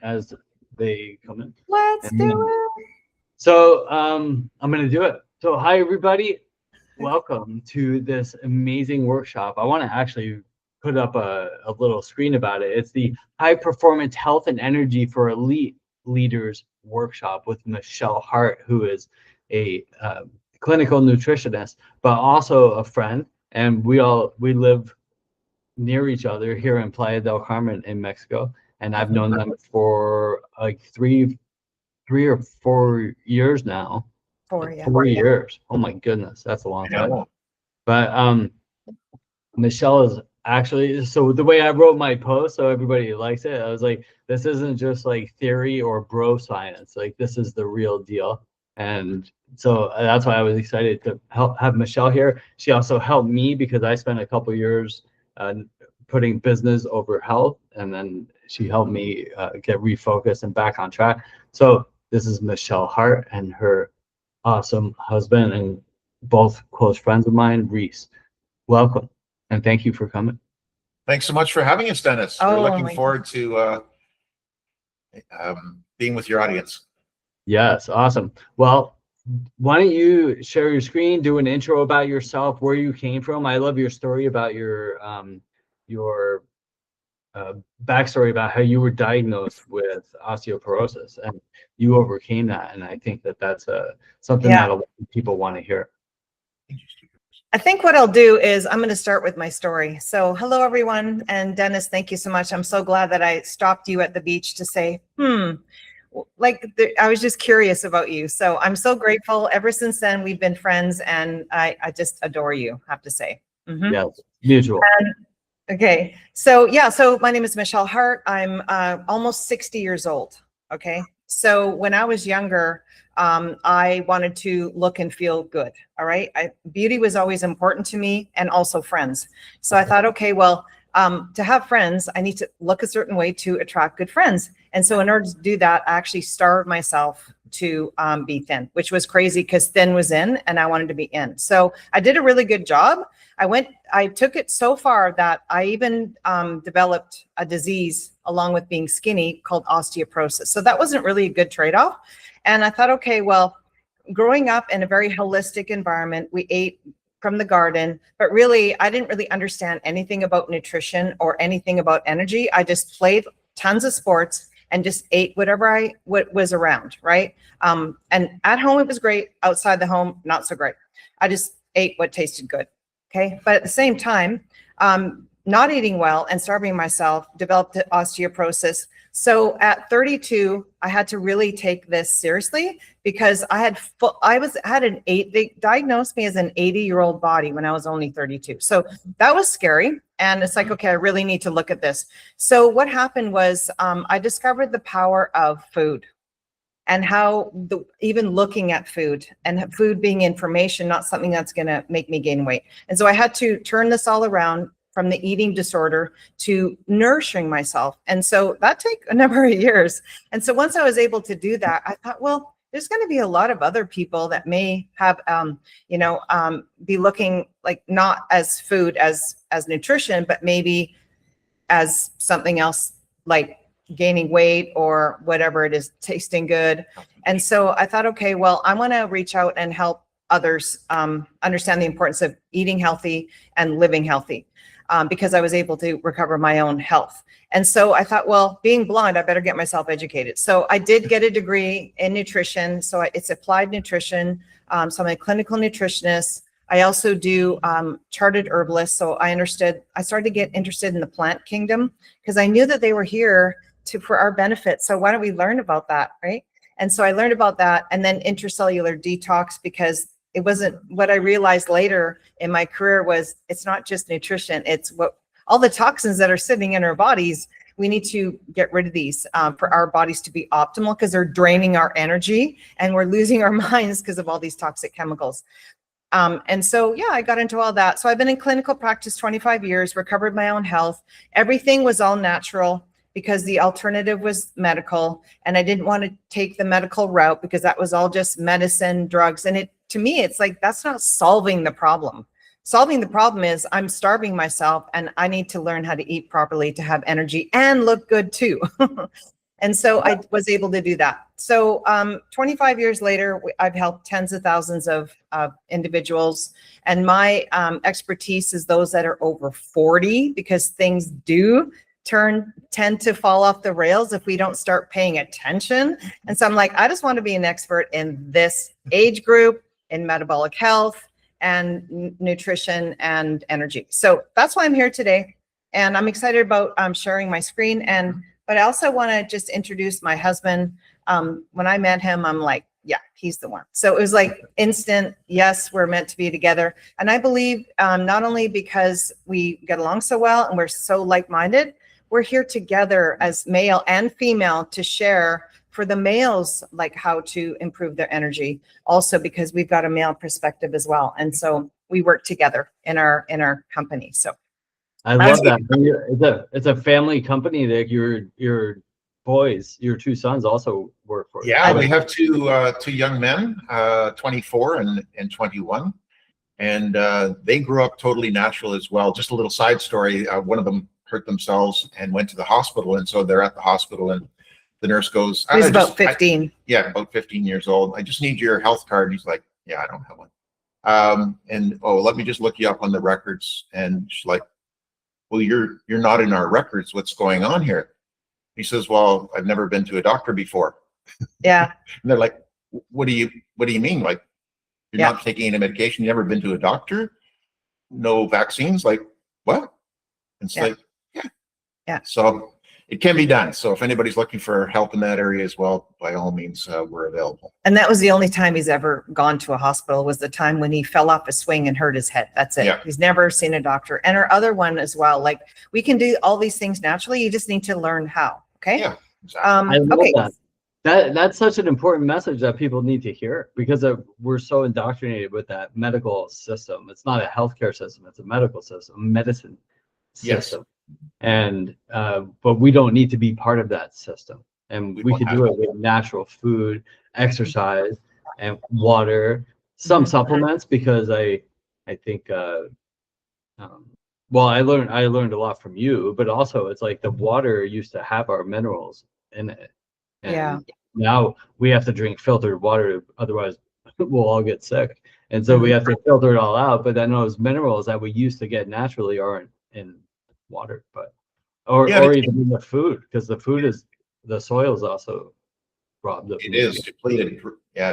as they come in. Let's do it. So I'm going to do it. So hi, everybody. Welcome to this amazing workshop. I want to actually put up a little screen about it. It's the High Performance Health and Energy for Elite Leaders workshop with Michelle Hart, who is a clinical nutritionist, but also a friend. And we live near each other here in Playa del Carmen in Mexico. And I've known them for like three or 4 years now. 4, yeah. 4 years. Oh my goodness, that's a long time. But Michelle is actually, so the way I wrote my post so everybody likes it, I was like, this isn't just like theory or bro science. Like, this is the real deal. And so that's why I was excited to have Michelle here. She also helped me because I spent a couple years putting business over health, and then she helped me get refocused and back on track. So this is Michelle Hart and her awesome husband and both close friends of mine, Reese. Welcome, and thank you for coming. Thanks so much for having us, Dennis. We're looking forward to being with your audience. Yes, awesome. Well, why don't you share your screen, do an intro about yourself, where you came from. I love your story about your backstory about how you were diagnosed with osteoporosis and you overcame that. And I think that that's something that a lot of people want to hear. I think what I'll do is I'm going to start with my story. So hello, everyone. And Dennis, thank you so much. I'm so glad that I stopped you at the beach to say, I was just curious about you. So I'm so grateful. Ever since then, we've been friends, and I just adore you, I have to say. Yes, mutual. Okay. So my name is Michelle Hart. I'm almost 60 years old. Okay. So when I was younger, I wanted to look and feel good. All right. Beauty was always important to me, and also friends. So I thought, okay, well, to have friends, I need to look a certain way to attract good friends. And so in order to do that, I actually starved myself to be thin, which was crazy because thin was in and I wanted to be in. So I did a really good job. I took it so far that I even developed a disease along with being skinny called osteoporosis. So that wasn't really a good trade-off. And I thought, okay, well, growing up in a very holistic environment, we ate from the garden, but really, I didn't really understand anything about nutrition or anything about energy. I just played tons of sports and just ate whatever what was around, right? And at home, it was great. Outside the home, not so great. I just ate what tasted good, okay? But at the same time, not eating well and starving myself, developed osteoporosis. So at 32, I had to really take this seriously because they diagnosed me as an 80-year-old body when I was only 32. So that was scary. And it's like, okay, I really need to look at this. So what happened was I discovered the power of food and how even looking at food and food being information, not something that's going to make me gain weight. And so I had to turn this all around from the eating disorder to nourishing myself. And so that took a number of years. And so once I was able to do that, I thought, well, there's going to be a lot of other people that may have, be looking like not as food as nutrition, but maybe as something else like gaining weight or whatever it is, tasting good. And so I thought, okay, well, I want to reach out and help others understand the importance of eating healthy and living healthy. Because I was able to recover my own health. And so I thought, well, being blonde, I better get myself educated. So I did get a degree in nutrition. So it's applied nutrition. So I'm a clinical nutritionist. I also do chartered herbalist. So I started to get interested in the plant kingdom because I knew that they were here for our benefit. So why don't we learn about that, right? And so I learned about that, and then intracellular detox, because it wasn't what I realized later in my career was it's not just nutrition. It's what all the toxins that are sitting in our bodies. We need to get rid of these for our bodies to be optimal because they're draining our energy and we're losing our minds because of all these toxic chemicals. And so, I got into all that. So I've been in clinical practice 25 years, recovered my own health. Everything was all natural because the alternative was medical. And I didn't want to take the medical route because that was all just medicine, drugs. And to me, it's like, that's not solving the problem. Solving the problem is I'm starving myself and I need to learn how to eat properly to have energy and look good too. And so I was able to do that. So 25 years later, I've helped tens of thousands of individuals. And my expertise is those that are over 40, because things do tend to fall off the rails if we don't start paying attention. And so I'm like, I just want to be an expert in this age group, in metabolic health and nutrition and energy. So that's why I'm here today. And I'm excited about sharing my screen. But I also want to just introduce my husband. When I met him, I'm like, yeah, he's the one. So it was like instant, yes, we're meant to be together. And I believe not only because we get along so well and we're so like-minded, we're here together as male and female to share for the males, like how to improve their energy. Also because we've got a male perspective as well. And so we work together in our company. So I love that. It's a family company that your boys, your two sons also work for. Yeah, we have two young men, 24 and 21. And they grew up totally natural as well. Just a little side story. One of them hurt themselves and went to the hospital. And so they're at the hospital and the nurse goes, he's about 15. Yeah, about 15 years old. I just need your health card. He's like, yeah, I don't have one. And let me just look you up on the records. And she's like, well, you're not in our records. What's going on here? He says, well, I've never been to a doctor before. Yeah. And they're like, what do you mean? Like, you're not taking any medication? You never been to a doctor? No vaccines? Like, what? And it's like, yeah. So it can be done. So if anybody's looking for help in that area as well, by all means, we're available. And that was the only time he's ever gone to a hospital, was the time when he fell off a swing and hurt his head. That's it. Yeah. He's never seen a doctor. And our other one as well, like we can do all these things naturally. You just need to learn how. Okay. Yeah. Exactly. I love that's such an important message that people need to hear, because we're so indoctrinated with that medical system. It's not a healthcare system. It's a medical system, medicine system. Yes. And but we don't need to be part of that system, and we can do it with natural food, exercise, and water, some supplements, because I think well, I learned a lot from you, but also it's like the water used to have our minerals in it, and now we have to drink filtered water, otherwise we'll all get sick. And so we have to filter it all out, but then those minerals that we used to get naturally aren't in water, but or even in the food, because the soil is also robbed of. It is depleted,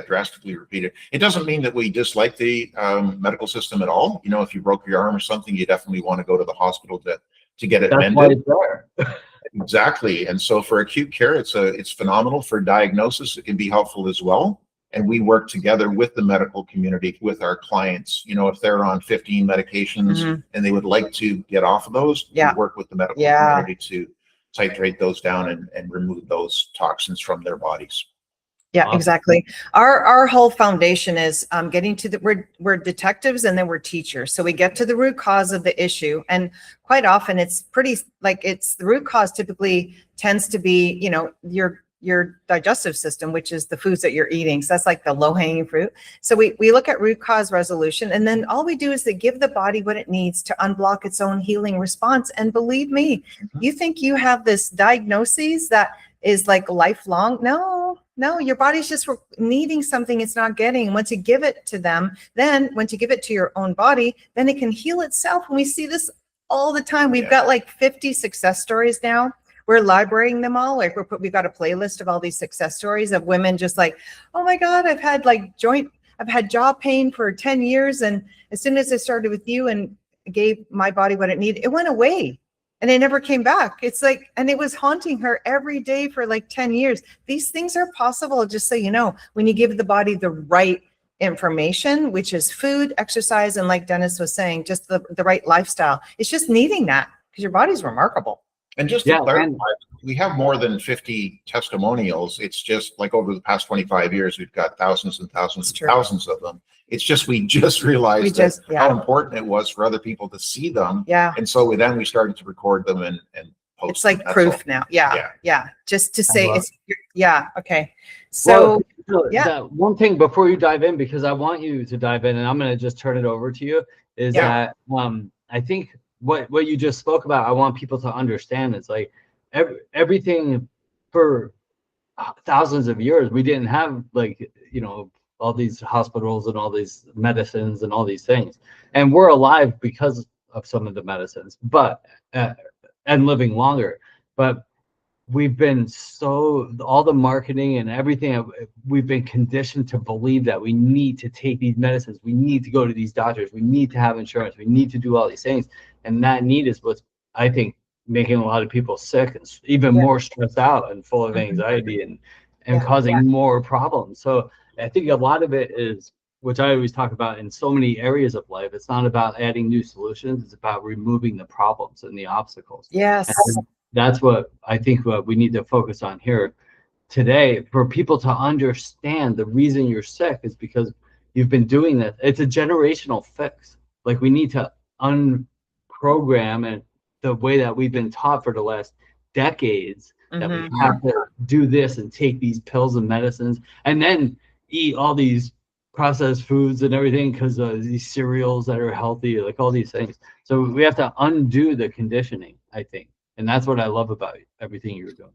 drastically repeated. It doesn't mean that we dislike the medical system at all. You know, if you broke your arm or something, you definitely want to go to the hospital to get it mended. Why it's there. Exactly. And so for acute care, it's phenomenal. For diagnosis, it can be helpful as well. And we work together with the medical community, with our clients. You know, if they're on 15 medications and they would like to get off of those, we work with the medical community to titrate those down and remove those toxins from their bodies. Yeah, exactly. Our whole foundation is getting to we're detectives and then we're teachers. So we get to the root cause of the issue. And quite often it's pretty, like, it's the root cause typically tends to be, you know, your digestive system, which is the foods that you're eating. So that's like the low-hanging fruit. So we look at root cause resolution, and then all we do is to give the body what it needs to unblock its own healing response. And believe me, you think you have this diagnosis that is like lifelong? No, your body's just needing something it's not getting. Once you give it to them, then once you give it to your own body, then it can heal itself. And we see this all the time. We've got like 50 success stories now. We're librarying them all. Like we've got a playlist of all these success stories of women just like, oh my God, I've had jaw pain for 10 years. And as soon as I started with you and gave my body what it needed, it went away and it never came back. It's like, and it was haunting her every day for like 10 years. These things are possible, just so you know, when you give the body the right information, which is food, exercise, and like Dennis was saying, just the right lifestyle. It's just needing that, because your body's remarkable. And just to clarify, we have more than 50 testimonials. It's just like over the past 25 years, we've got thousands and thousands and thousands of them. It's just, we just realized how important it was for other people to see them. Yeah. And so then we started to record them and post. It's like proof now. Yeah. Just to say it's, okay. So one thing before you dive in, because I want you to dive in, and I'm going to just turn it over to you, is that I think what you just spoke about, I want people to understand. It's like everything for thousands of years, we didn't have like, you know, all these hospitals and all these medicines and all these things. And we're alive because of some of the medicines, but, and living longer. But we've been all the marketing and everything, we've been conditioned to believe that we need to take these medicines. We need to go to these doctors. We need to have insurance. We need to do all these things. And that need is what's, I think, making a lot of people sick and even more stressed out and full of anxiety and causing more problems. So I think a lot of it is, which I always talk about in so many areas of life, it's not about adding new solutions, it's about removing the problems and the obstacles. Yes. And that's what I think what we need to focus on here today, for people to understand the reason you're sick is because you've been doing this. It's a generational fix. Like, we need to unprogram and the way that we've been taught for the last decades, that we have to do this and take these pills and medicines and then eat all these processed foods and everything because of these cereals that are healthy, like all these things. So we have to undo the conditioning, I think. And that's what I love about everything you're doing.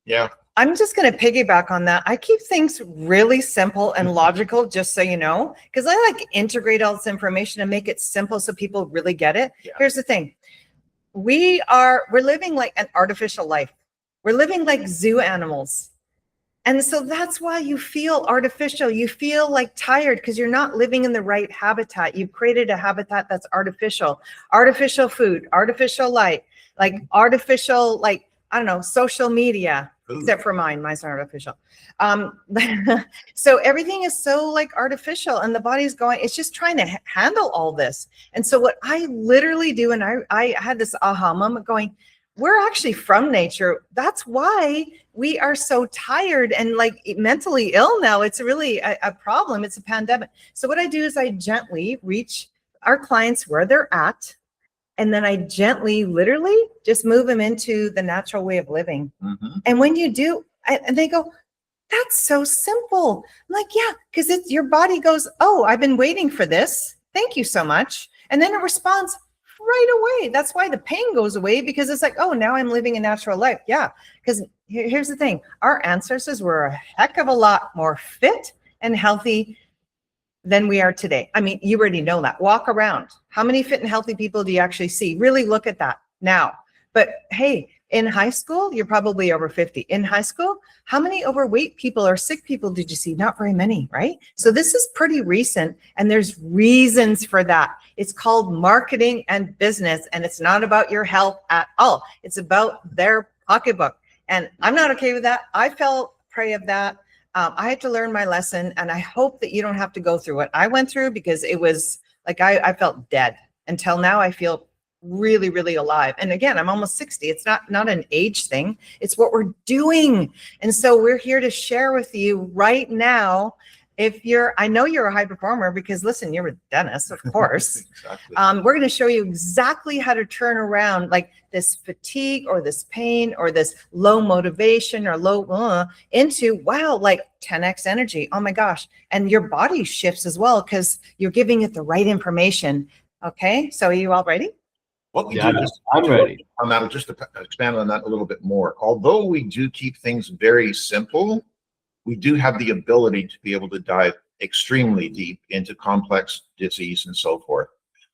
Yeah. I'm just going to piggyback on that. I keep things really simple and logical, just so you know, because I like integrate all this information and make it simple so people really get it. Yeah. Here's the thing. We're living like an artificial life. We're living like zoo animals. And so that's why you feel artificial. You feel like tired because you're not living in the right habitat. You've created a habitat that's artificial food, artificial light, like artificial, like, I don't know, social media, except for mine. Mine's not artificial. So everything is so like artificial, and the body's going, it's just trying to handle all this. And so what I literally do, and I had this aha moment going, we're actually from nature. That's why we are so tired and like mentally ill now. It's really a problem. It's a pandemic. So what I do is I gently reach our clients where they're at. And then I gently, literally just move them into the natural way of living. And when you do, and they go, that's so simple. I'm like, yeah, because your body goes, oh, I've been waiting for this. Thank you so much. And then it responds right away. That's why the pain goes away, because it's like, oh, now I'm living a natural life. Yeah, because here's the thing. Our ancestors were a heck of a lot more fit and healthy than we are today. I mean, you already know that. Walk around. How many fit and healthy people do you actually see? Really look at that now. But hey, in high school, you're probably over 50. In high school, how many overweight people or sick people did you see? Not very many, right? So this is pretty recent, and there's reasons for that. It's called marketing and business, and it's not about your health at all. It's about their pocketbook. And I'm not okay with that. I fell prey of that. I had to learn my lesson, and I hope that you don't have to go through what I went through, because it was like I felt dead. Until now, I feel really, really alive. And again, I'm almost 60. It's not an age thing. It's what we're doing. And so we're here to share with you right now. I know you're a high performer, because listen, you're with Dennis, of course. Exactly. We're going to show you exactly how to turn around like this fatigue or this pain or this low motivation or low into, wow, like 10x energy. Oh my gosh. And your body shifts as well, because you're giving it the right information. Okay. So are you all ready? What we Yeah, do is, I'm ready. on that, just to expand on that a little bit more. Although we do keep things very simple, we do have the ability to be able to dive extremely deep into complex disease and so forth.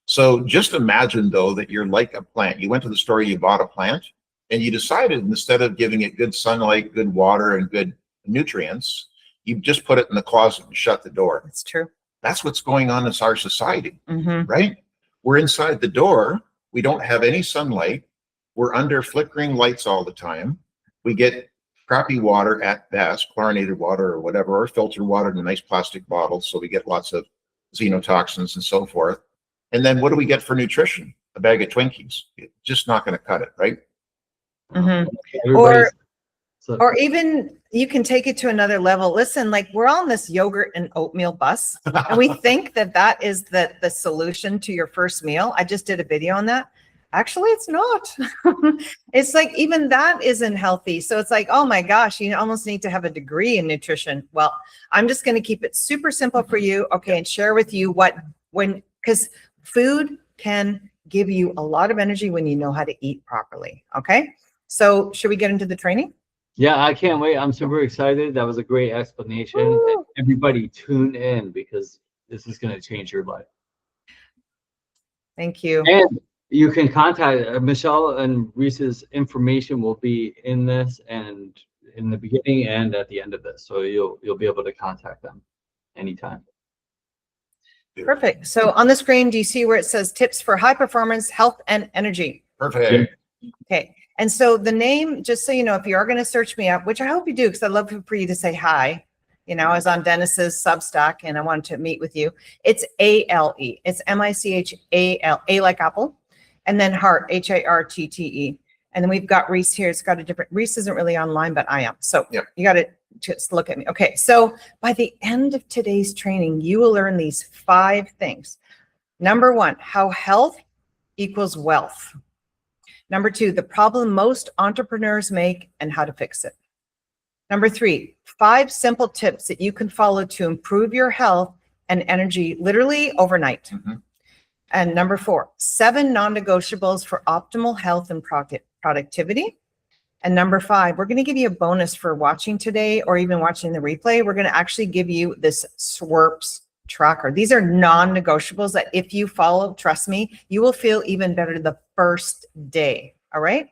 So just imagine, though, that you're like a plant. You went to the store, you bought a plant, and you decided, instead of giving it good sunlight, good water, and good nutrients, you just put it in the closet and shut the door. That's true. That's what's going on in our society, Mm-hmm. right? We're inside the door. We don't have any sunlight. We're under flickering lights all the time. We get crappy water at best, chlorinated water or whatever, or filtered water in a nice plastic bottle. So we get lots of xenotoxins and so forth. And then what do we get for nutrition? A bag of Twinkies. It's just not going to cut it, right? Mm-hmm. So, Or even you can take it to another level. Listen, like, we're on this yogurt and oatmeal bus, and we think that is the solution to your first meal. I just did a video on that. Actually, it's not. It's like, even that isn't healthy. So it's like, oh my gosh, you almost need to have a degree in nutrition. Well, I'm just going to keep it super simple for you. Okay. And share with you because food can give you a lot of energy when you know how to eat properly. Okay. So should we get into the training? Yeah, I can't wait. I'm super excited. That was a great explanation. Woo. Everybody tune in because this is going to change your life. Thank you. And you can contact Michelle, and Reese's information will be in this and in the beginning and at the end of this. So you'll be able to contact them anytime. Perfect. So on the screen, do you see where it says tips for high performance, health, and energy? Perfect. Okay. And so the name, just so you know, if you are going to search me up, which I hope you do, because I'd love for you to say hi. You know, I was on Dennis's Substack and I wanted to meet with you. It's ALE. It's MICHAL, A like Apple, and then Heart, HARTTE. And then we've got Reese here. It's got a different, Reese isn't really online, but I am. So Yep. You got to just look at me. Okay. So by the end of today's training, you will learn these 5 things. Number 1, how health equals wealth. Number 2, the problem most entrepreneurs make and how to fix it. Number 3, 5 simple tips that you can follow to improve your health and energy literally overnight. Mm-hmm. And number 4, 7 non-negotiables for optimal health and productivity. And number 5, we're going to give you a bonus for watching today or even watching the replay. We're going to actually give you this SWRPS tracker. These are non-negotiables that if you follow, trust me, you will feel even better the first day. All right.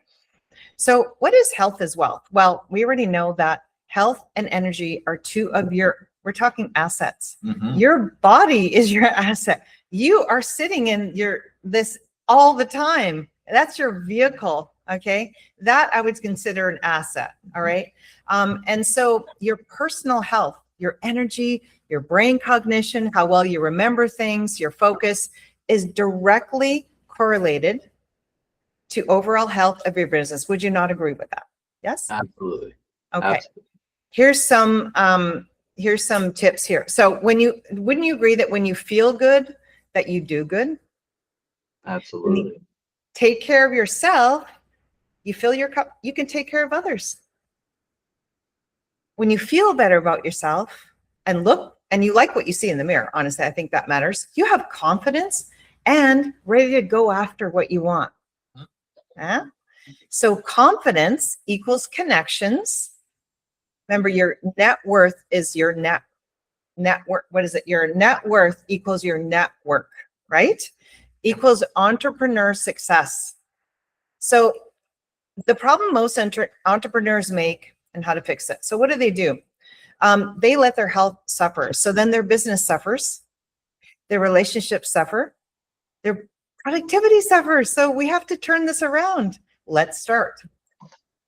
So what is health as wealth? Well, we already know that health and energy are 2 of we're talking assets. Mm-hmm. Your body is your asset. You are sitting in this all the time. That's your vehicle. Okay. That I would consider an asset. All right. And so your personal health, your energy, your brain cognition, how well you remember things, your focus is directly correlated to overall health of your business. Would you not agree with that? Yes? Absolutely. Okay. Absolutely. Here's some tips here. So wouldn't you agree that when you feel good, that you do good? Absolutely. Take care of yourself. You fill your cup, you can take care of others. When you feel better about yourself and you like what you see in the mirror, honestly, I think that matters. You have confidence and ready to go after what you want. Yeah? So confidence equals connections. Remember, your net worth is your net worth. What is it? Your net worth equals your network, right? Equals entrepreneur success. So the problem most entrepreneurs make and how to fix it. So what do? They let their health suffer. So then their business suffers, their relationships suffer, their productivity suffers. So we have to turn this around. Let's start.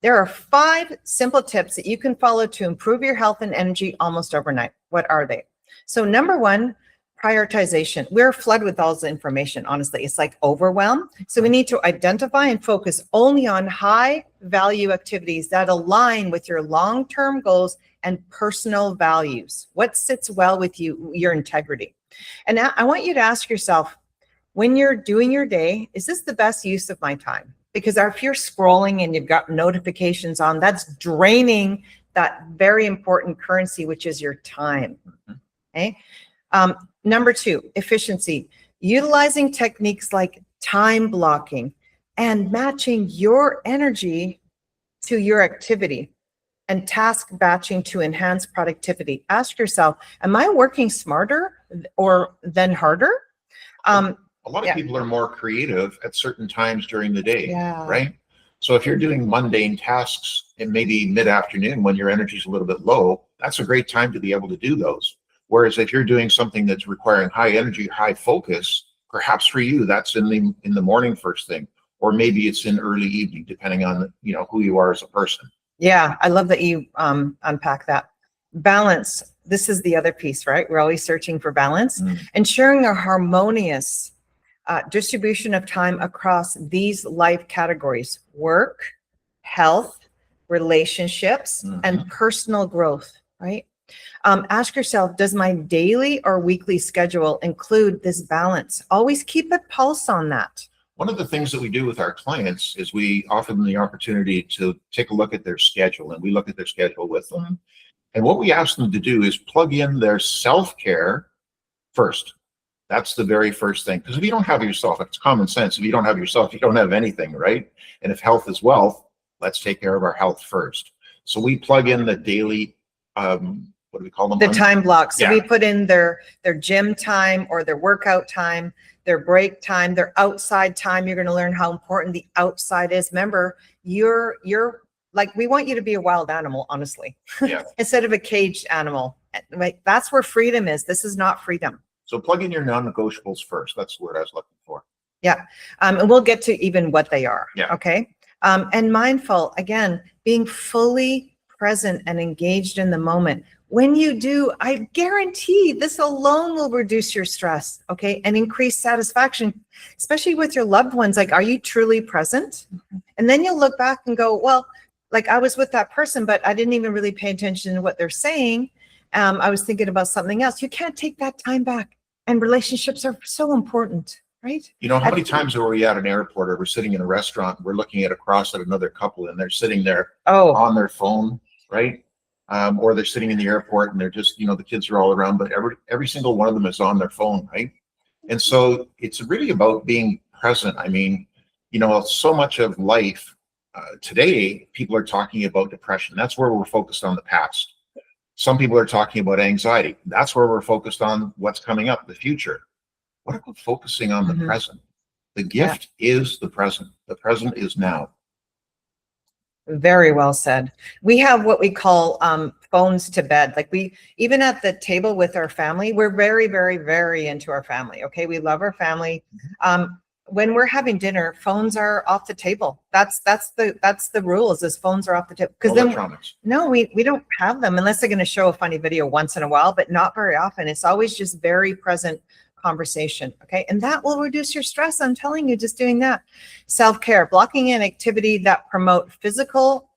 There are 5 simple tips that you can follow to improve your health and energy almost overnight. What are they? So number 1, prioritization. We're flooded with all this information, honestly. It's like overwhelm. So we need to identify and focus only on high value activities that align with your long-term goals and personal values. What sits well with you, your integrity. And now I want you to ask yourself, when you're doing your day, is this the best use of my time? Because if you're scrolling and you've got notifications on, that's draining that very important currency, which is your time. Okay. Number 2, efficiency. Utilizing techniques like time blocking and matching your energy to your activity and task batching to enhance productivity. Ask yourself, am I working smarter or than harder? A lot of people are more creative at certain times during the day, Yeah. right? So if you're doing mundane tasks and maybe mid-afternoon when your energy is a little bit low, that's a great time to be able to do those. Whereas if you're doing something that's requiring high energy, high focus, perhaps for you, that's in the morning first thing, or maybe it's in early evening, depending on who you are as a person. Yeah, I love that you unpack that. Balance. This is the other piece, right? We're always searching for balance. Ensuring a harmonious distribution of time across these life categories: work, health, relationships, and personal growth, right? Ask yourself, does my daily or weekly schedule include this balance? Always keep a pulse on that. One of the things that we do with our clients is we offer them the opportunity to take a look at their schedule, and we look at their schedule with them. And what we ask them to do is plug in their self-care first. That's the very first thing. Because if you don't have yourself, it's common sense. If you don't have yourself, you don't have anything, right? And if health is wealth, let's take care of our health first. So we plug in the daily, what do we call them? The time blocks. So Yeah. we put in their gym time or their workout time, their break time, their outside time. You're going to learn how important the outside is. Remember, you're like, we want you to be a wild animal, honestly, Yeah. instead of a caged animal. Like, that's where freedom is. This is not freedom. So plug in your non-negotiables first. That's the word I was looking for. Yeah. And we'll get to even what they are. Yeah. Okay. And mindful, again, being fully present and engaged in the moment. When you do, I guarantee this alone will reduce your stress, okay, and increase satisfaction, especially with your loved ones. Like, are you truly present? And then you'll look back and go, well, like, I was with that person, but I didn't even really pay attention to what they're saying. I was thinking about something else. You can't take that time back. And relationships are so important, right? You know, how many times are we at an airport or we're sitting in a restaurant, we're looking across at another couple and they're sitting there on their phone, right? Or they're sitting in the airport and they're just, you know, the kids are all around, but every single one of them is on their phone, right? And so it's really about being present. I mean, you know, so much of life today, people are talking about depression. That's where we're focused on the past. Some people are talking about anxiety. That's where we're focused on what's coming up, the future. What about focusing on the present? The gift is the present. The present is now. Very well said. We have what we call phones to bed. Like, we, even at the table with our family, we're very, very, very into our family. Okay. We love our family. When we're having dinner, phones are off the table. That's the rules, is phones are off the table. Because then, no, we don't have them unless they're going to show a funny video once in a while, but not very often. It's always just very present conversation. Okay. And that will reduce your stress. I'm telling you, just doing that. Self-care, blocking in activity that promote physical,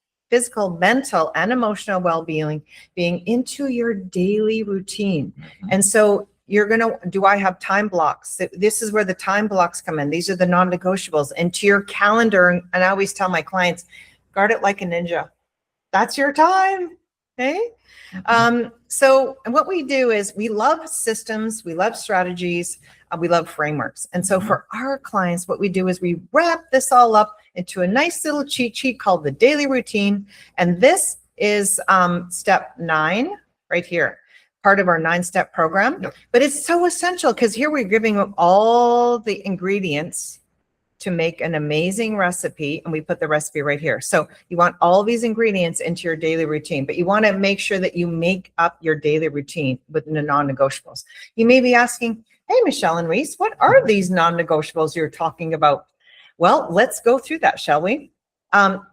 mental, and emotional well-being, being into your daily routine. And so you're going to, do I have time blocks? This is where the time blocks come in. These are the non-negotiables. Into your calendar. And I always tell my clients, guard it like a ninja. That's your time. Okay. So, and what we do is, we love systems, we love strategies, we love frameworks. And so for our clients, what we do is we wrap this all up into a nice little cheat sheet called the daily routine. And this is step 9 right here, part of our 9-step program. But it's so essential, because here we're giving them all the ingredients to make an amazing recipe, and we put the recipe right here. So you want all these ingredients into your daily routine, but you want to make sure that you make up your daily routine with the non-negotiables. You may be asking, hey, Michelle and Reese, what are these non-negotiables you're talking about? Well, let's go through that, shall we?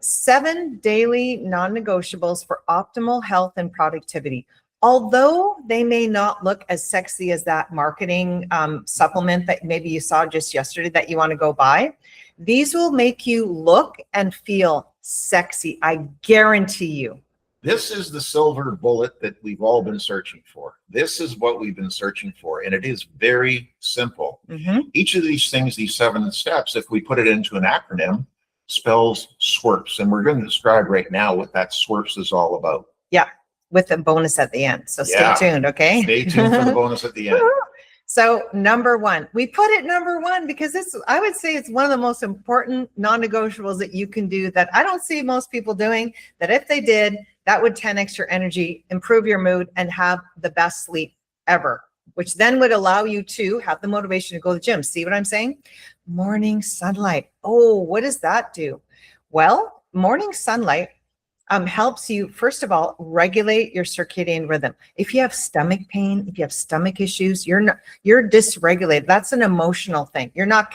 7 daily non-negotiables for optimal health and productivity. Although they may not look as sexy as that marketing supplement that maybe you saw just yesterday that you want to go buy, these will make you look and feel sexy. I guarantee you. This is the silver bullet that we've all been searching for. This is what we've been searching for. And it is very simple. Each of these things, these 7 steps, if we put it into an acronym, spells SWIRPS. And we're going to describe right now what that SWIRPS is all about. Yeah. With a bonus at the end. So stay tuned, okay? Stay tuned for the bonus at the end. So number 1, we put it number 1 because this, I would say, it's one of the most important non-negotiables that you can do, that I don't see most people doing, that if they did, that would 10x your energy, improve your mood, and have the best sleep ever, which then would allow you to have the motivation to go to the gym. See what I'm saying? Morning sunlight. Oh, what does that do? Well, morning sunlight helps you, first of all, regulate your circadian rhythm. If you have stomach pain, if you have stomach issues, you're dysregulated. That's an emotional thing. You're not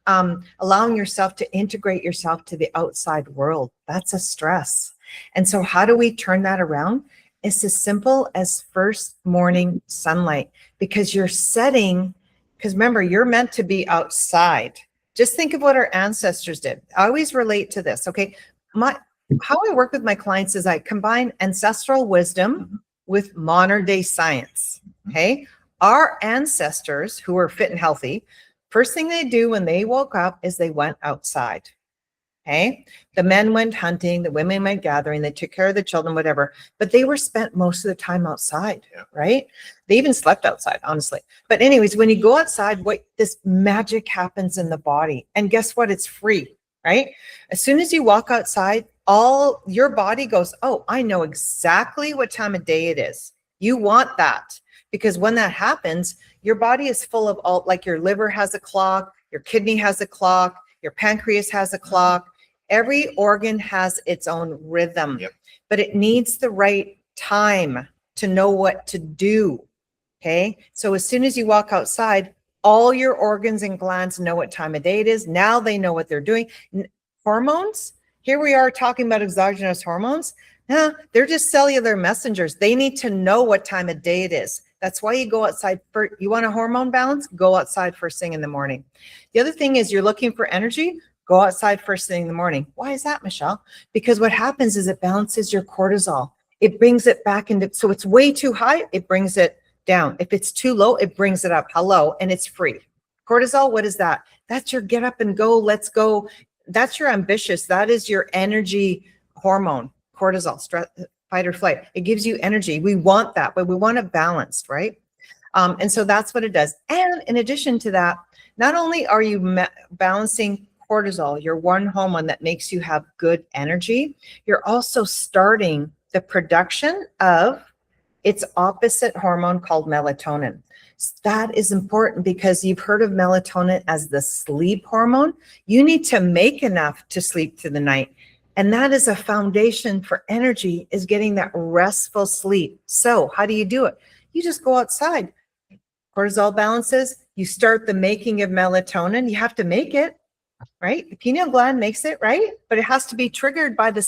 allowing yourself to integrate yourself to the outside world. That's a stress. And so how do we turn that around? It's as simple as first morning sunlight, because you're setting, because remember, you're meant to be outside. Just think of what our ancestors did. I always relate to this. Okay. How I work with my clients is I combine ancestral wisdom with modern day science. Okay. Our ancestors, who were fit and healthy, first thing they do when they woke up is they went outside. Okay. The men went hunting, the women went gathering, they took care of the children, whatever, but they were spent most of the time outside, right? They even slept outside, honestly. But anyways, when you go outside, this magic happens in the body. And guess what? It's free. right? As soon as you walk outside, all your body goes, oh, I know exactly what time of day it is. You want that, because when that happens, your body is full of all, like your liver has a clock, your kidney has a clock, your pancreas has a clock. Every organ has its own rhythm, but it needs the right time to know what to do. Okay. So as soon as you walk outside, all your organs and glands know what time of day it is. Now they know what they're doing. Hormones, here we are talking about exogenous hormones. Nah, they're just cellular messengers. They need to know what time of day it is. That's why you go outside. You want a hormone balance? Go outside first thing in the morning. The other thing is you're looking for energy. Go outside first thing in the morning. Why is that, Michelle? Because what happens is it balances your cortisol. It brings it back into, so it's way too high, it brings it down. If it's too low, it brings it up. Hello, and it's free. Cortisol, what is that? That's your get up and go, let's go. That's your ambitious. That is your energy hormone, cortisol, stress, fight or flight. It gives you energy. We want that, but we want it balanced, right? And so that's what it does. And in addition to that, not only are you balancing cortisol, your one hormone that makes you have good energy, you're also starting the production of its opposite hormone called melatonin. That is important because you've heard of melatonin as the sleep hormone. You need to make enough to sleep through the night. And that is a foundation for energy, is getting that restful sleep. So how do you do it? You just go outside. Cortisol balances, you start the making of melatonin. You have to make it, right? The pineal gland makes it, right? But it has to be triggered by the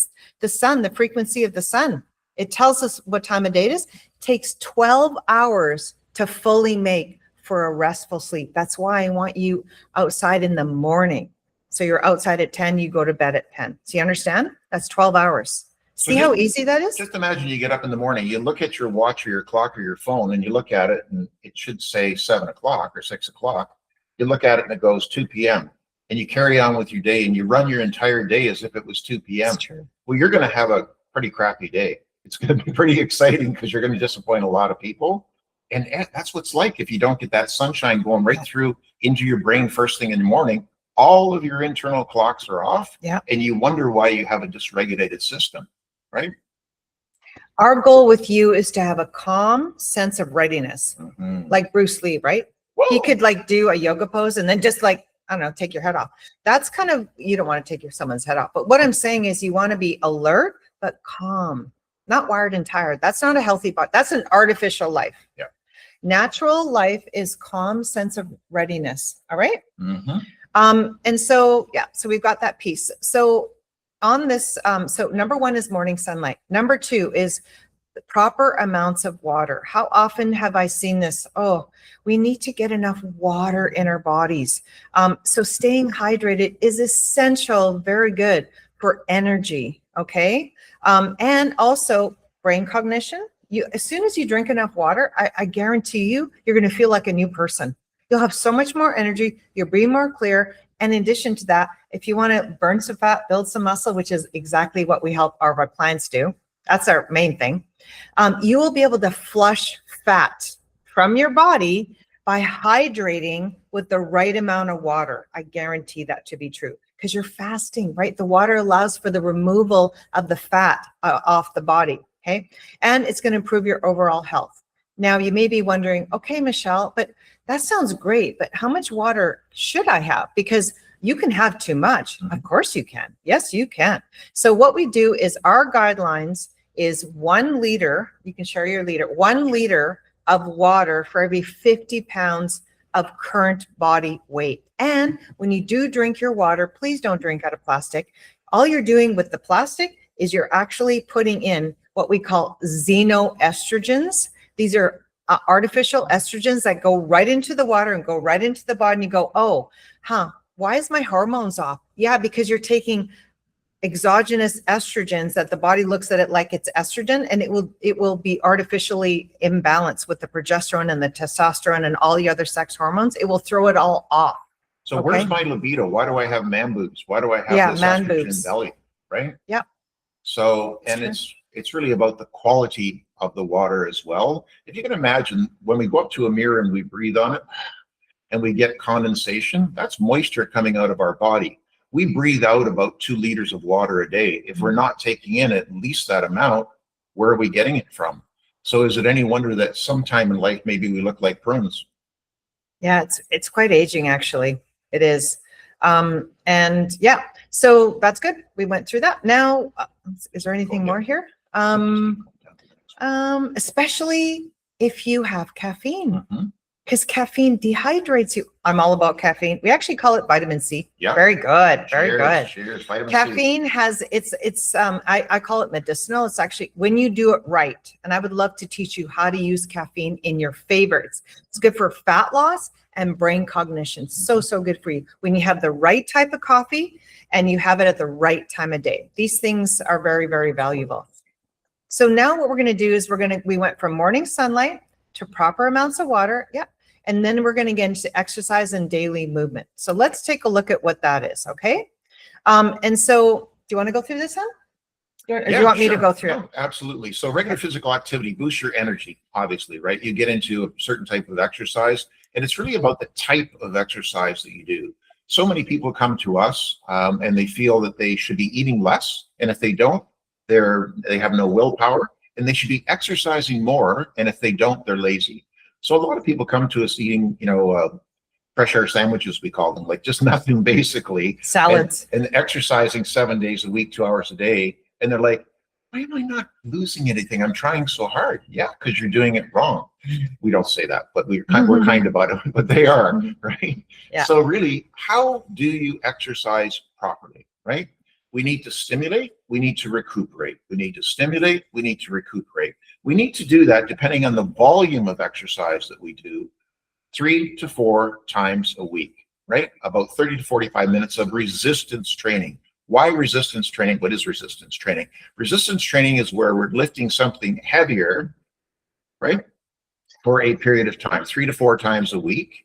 sun, the frequency of the sun. It tells us what time of day it is. It takes 12 hours to fully make for a restful sleep. That's why I want you outside in the morning. So you're outside at 10, you go to bed at 10. So you understand? That's 12 hours. See how easy that is? Just imagine you get up in the morning, you look at your watch or your clock or your phone, and you look at it and it should say 7 o'clock or 6 o'clock. You look at it and it goes 2 p.m. and you carry on with your day and you run your entire day as if it was 2 p.m. Well, you're going to have a pretty crappy day. It's going to be pretty exciting because you're going to disappoint a lot of people. And that's what it's like if you don't get that sunshine going right through into your brain first thing in the morning. All of your internal clocks are off, and you wonder why you have a dysregulated system, right? Our goal with you is to have a calm sense of readiness, like Bruce Lee, right? Whoa. He could like do a yoga pose and then just like, I don't know, take your head off. That's kind of, you don't want to take someone's head off. But what I'm saying is you want to be alert, but calm, not wired and tired. That's not a healthy body. That's an artificial life. Yeah. Natural life is calm sense of readiness. All right. And so, yeah, so we've got that piece. So on this, so number one is morning sunlight. Number two is the proper amounts of water. How often have I seen this? Oh, we need to get enough water in our bodies. So staying hydrated is essential, very good for energy. Okay. And also brain cognition. As soon as you drink enough water, I guarantee you, you're going to feel like a new person. You'll have so much more energy. You'll be more clear. And in addition to that, if you want to burn some fat, build some muscle, which is exactly what we help our clients do. That's our main thing. You will be able to flush fat from your body by hydrating with the right amount of water. I guarantee that to be true because you're fasting, right? The water allows for the removal of the fat off the body. Okay. And it's going to improve your overall health. Now you may be wondering, okay, Michelle, but that sounds great, but how much water should I have? Because you can have too much. Of course you can. Yes, you can. So what we do is our guidelines is 1 liter. You can share your liter, 1 liter of water for every 50 pounds of current body weight. And when you do drink your water, please don't drink out of plastic. All you're doing with the plastic is you're actually putting in what we call xenoestrogens. These are artificial estrogens that go right into the water and go right into the body. And you go, oh, why is my hormones off? Yeah, because you're taking exogenous estrogens that the body looks at it like it's estrogen, and it will be artificially imbalanced with the progesterone and the testosterone and all the other sex hormones. It will throw it all off. So okay? Where's my libido? Why do I have man boobs? Why do I have this man estrogen boobs. belly? Right? Yeah. So, and it's really about the quality of the water as well. If you can imagine, when we go up to a mirror and we breathe on it and we get condensation, that's moisture coming out of our body. We breathe out about 2 liters of water a day. If we're not taking in at least that amount, where are we getting it from? So is it any wonder that sometime in life, maybe we look like prunes? Yeah, it's quite aging, actually. It is. And yeah, so that's good. We went through that. Now, is there anything more here? Especially if you have caffeine, because caffeine dehydrates you. I'm all about caffeine. We actually call it vitamin C. Yeah. Very good. Very good. Cheers. Vitamin Caffeine C. has I call it medicinal. It's actually when you do it right. And I would love to teach you how to use caffeine in your favorites. It's good for fat loss and brain cognition. So good for you. When you have the right type of coffee and you have it at the right time of day. These things are very, very valuable. So now what we're going to do is we went from morning sunlight to proper amounts of water. Yeah. And then we're going to get into exercise and daily movement. So let's take a look at what that is. Okay. And so do you want to go through this, huh? Or do you want me to go through it? Absolutely. So regular physical activity boosts your energy, obviously, right? You get into a certain type of exercise, and it's really about the type of exercise that you do. So many people come to us and they feel that they should be eating less. And if they don't, they have no willpower, and they should be exercising more. And if they don't, they're lazy. So a lot of people come to us eating, fresh air sandwiches, we call them, like just nothing, basically. Salads. And exercising 7 days a week, 2 hours a day. And they're like, why am I not losing anything? I'm trying so hard. Yeah, because you're doing it wrong. We don't say that, but we're kind about it, but they are, right? Yeah. So really, how do you exercise properly, right? We need to stimulate, we need to recuperate. We need to stimulate, we need to recuperate. We need to do that depending on the volume of exercise that we do, 3 to 4 times a week, right? About 30 to 45 minutes of resistance training. Why resistance training? What is resistance training? Resistance training is where we're lifting something heavier, right? For a period of time, 3 to 4 times a week.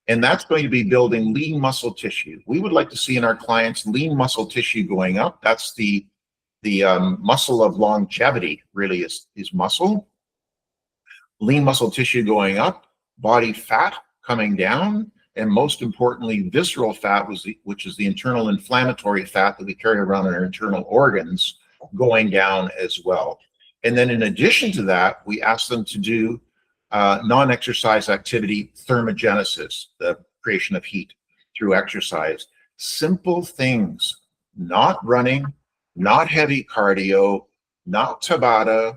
And that's going to be building lean muscle tissue. We would like to see in our clients lean muscle tissue going up. That's the muscle of longevity, really is muscle. Lean muscle tissue going up, body fat coming down, and most importantly, visceral fat, which is the internal inflammatory fat that we carry around in our internal organs, going down as well. And then in addition to that, we ask them to do non-exercise activity thermogenesis, the creation of heat through exercise. Simple things, not running, not heavy cardio, not Tabata,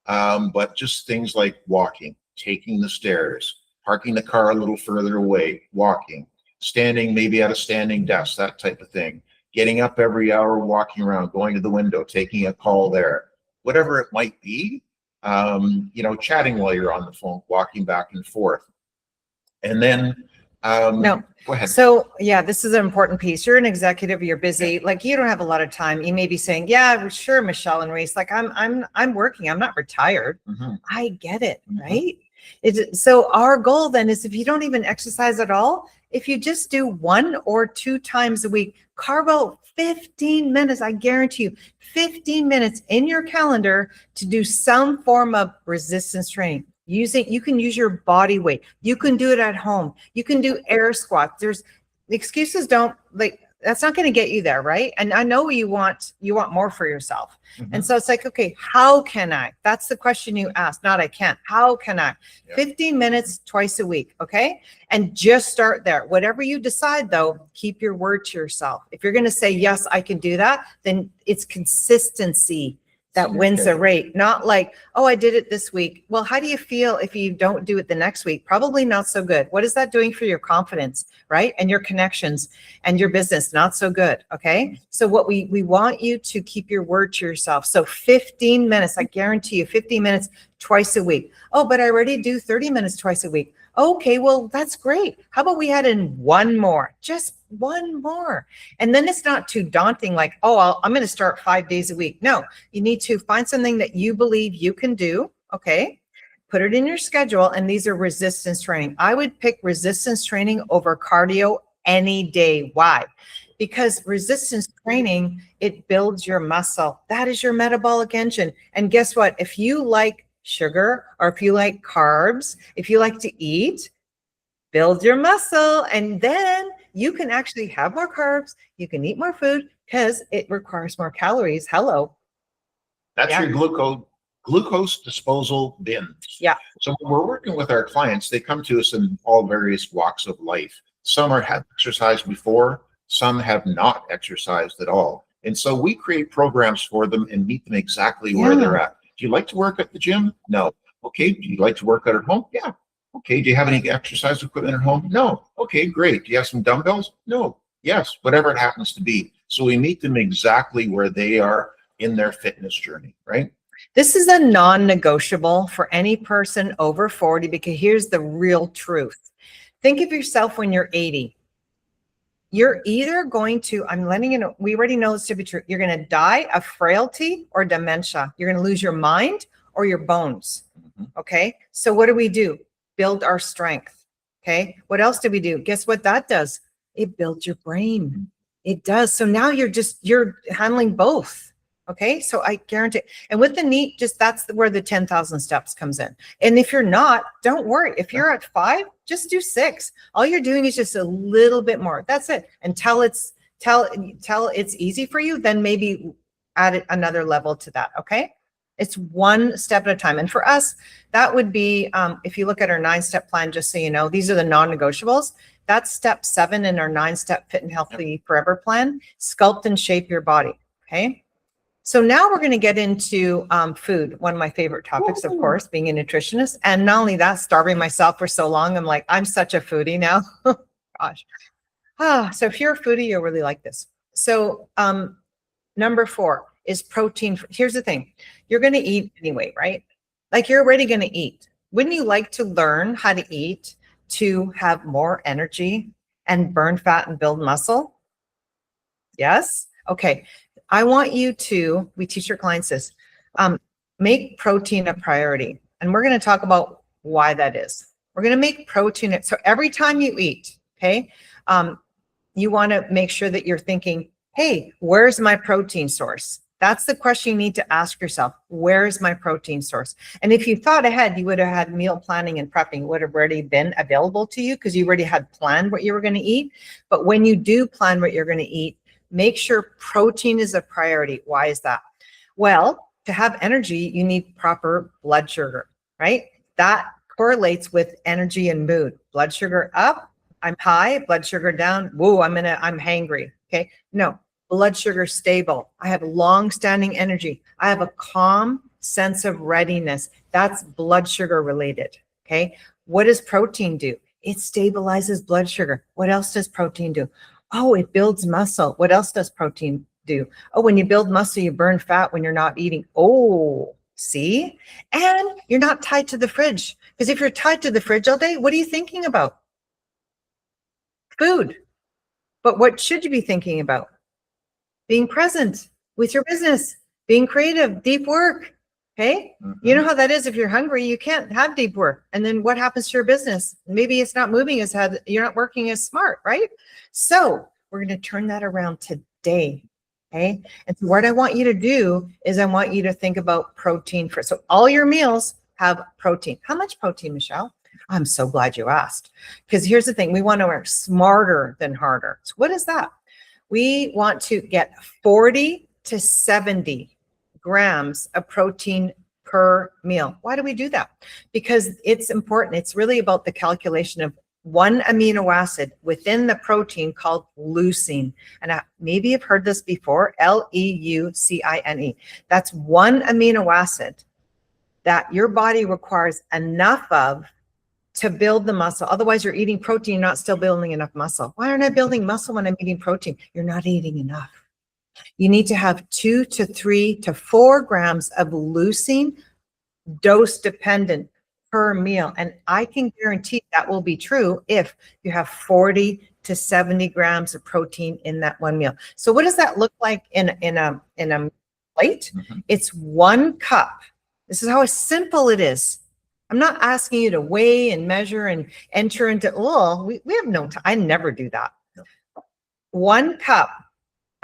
but just things like walking, taking the stairs, parking the car a little further away, walking, standing maybe at a standing desk, that type of thing, getting up every hour, walking around, going to the window, taking a call there, whatever it might be. Chatting while you're on the phone, walking back and forth. And then, no, go ahead. So yeah, this is an important piece. You're an executive, you're busy, like you don't have a lot of time. You may be saying, yeah, sure, Michelle and Reese, like I'm working, I'm not retired. I get it, right? So our goal then is if you don't even exercise at all, if you just do 1 or 2 times a week, carve out 15 minutes, I guarantee you, 15 minutes in your calendar to do some form of resistance training. You can use your body weight. You can do it at home. You can do air squats. There's excuses that's not going to get you there, right? And I know you want more for yourself. And so it's like, okay, how can I? That's the question you ask, not I can't. How can I? 15 minutes twice a week, okay? And just start there. Whatever you decide, though, keep your word to yourself. If you're going to say, yes, I can do that, then it's consistency that wins the rate, not like, oh, I did it this week. Well, how do you feel if you don't do it the next week? Probably not so good. What is that doing for your confidence, right? And your connections and your business? Not so good, okay? So what we want you to keep your word to yourself. So 15 minutes, I guarantee you 15 minutes twice a week. Oh, but I already do 30 minutes twice a week. Okay, well, that's great. How about we add in 1 more, just 1 more? And then it's not too daunting, like, oh, I'm going to start 5 days a week. No, you need to find something that you believe you can do, okay? Put it in your schedule, and these are resistance training. I would pick resistance training over cardio any day. Why? Because resistance training, it builds your muscle. That is your metabolic engine. And guess what? If you like sugar, or if you like carbs, if you like to eat, build your muscle, and then you can actually have more carbs. You can eat more food because it requires more calories. Hello. That's Yeah. your glucose disposal bins. Yeah. So when we're working with our clients, they come to us in all various walks of life. Some have exercised before, some have not exercised at all. And so we create programs for them and meet them exactly where they're at. Do you like to work at the gym? No. Okay. Do you like to work out at home? Yeah. Okay. Do you have any exercise equipment at home? No. Okay, great. Do you have some dumbbells? No. Yes. Whatever it happens to be. So we meet them exactly where they are in their fitness journey, right? This is a non-negotiable for any person over 40, because here's the real truth. Think of yourself when you're 80. You're either going to, I'm letting you know, we already know this to be true. You're going to die of frailty or dementia. You're going to lose your mind or your bones. Okay. So what do? Build our strength. Okay. What else do we do? Guess what that does? It builds your brain. It does. So now you're handling both. Okay. So I guarantee, and with the NEAT, that's where the 10,000 steps comes in. And if you're not, don't worry. If you're at 5, just do 6. All you're doing is just a little bit more. That's it. Until it's easy for you, then maybe add another level to that. Okay. It's one step at a time. And for us, that would be, if you look at our 9-step plan, just so you know, these are the non-negotiables. That's step 7 in our 9-step Fit and Healthy Forever plan. Sculpt and shape your body. Okay. So now we're going to get into food, one of my favorite topics, of course, being a nutritionist. And not only that, starving myself for so long, I'm like, I'm such a foodie now. Gosh. So if you're a foodie, you'll really like this. So number 4 is protein. Here's the thing. You're going to eat anyway, right? Like, you're already going to eat. Wouldn't you like to learn how to eat to have more energy and burn fat and build muscle? Yes? Okay. I want you to, we teach our clients this, make protein a priority. And we're going to talk about why that is. We're going to make protein. So every time you eat, okay, you want to make sure that you're thinking, hey, where's my protein source? That's the question you need to ask yourself. Where is my protein source? And if you thought ahead, you would have had meal planning and prepping would have already been available to you because you already had planned what you were going to eat. But when you do plan what you're going to eat, make sure protein is a priority. Why is that? Well, to have energy, you need proper blood sugar, right? That correlates with energy and mood. Blood sugar up, I'm high. Blood sugar down, whoa, I'm hangry. Okay. No, blood sugar stable. I have long-standing energy. I have a calm sense of readiness. That's blood sugar related. Okay. What does protein do? It stabilizes blood sugar. What else does protein do? Oh, it builds muscle. What else does protein do? Oh, when you build muscle, you burn fat when you're not eating. Oh, see? And you're not tied to the fridge. Because if you're tied to the fridge all day, what are you thinking about? Food. But what should you be thinking about? Being present with your business, being creative, deep work. Okay. You know how that is. If you're hungry, you can't have deep work. And then what happens to your business? Maybe it's not moving as hard. You're not working as smart, right? So we're going to turn that around today. Okay. And so what I want you to do is I want you to think about protein first. So all your meals have protein. How much protein, Michelle? I'm so glad you asked. Because here's the thing. We want to work smarter than harder. So what is that? We want to get 40 to 70 grams of protein per meal. Why do we do that? Because it's important. It's really about the calculation of one amino acid within the protein called leucine. And maybe you've heard this before, Leucine. That's one amino acid that your body requires enough of to build the muscle. Otherwise, you're eating protein, you're not still building enough muscle. Why aren't I building muscle when I'm eating protein? You're not eating enough. You need to have 2 to 3 to 4 grams of leucine, dose dependent, per meal. And I can guarantee that will be true if you have 40 to 70 grams of protein in that one meal. So what does that look like in a plate? It's 1 cup. This is how simple it is. I'm not asking you to weigh and measure and enter into, we have no time. I never do that. 1 cup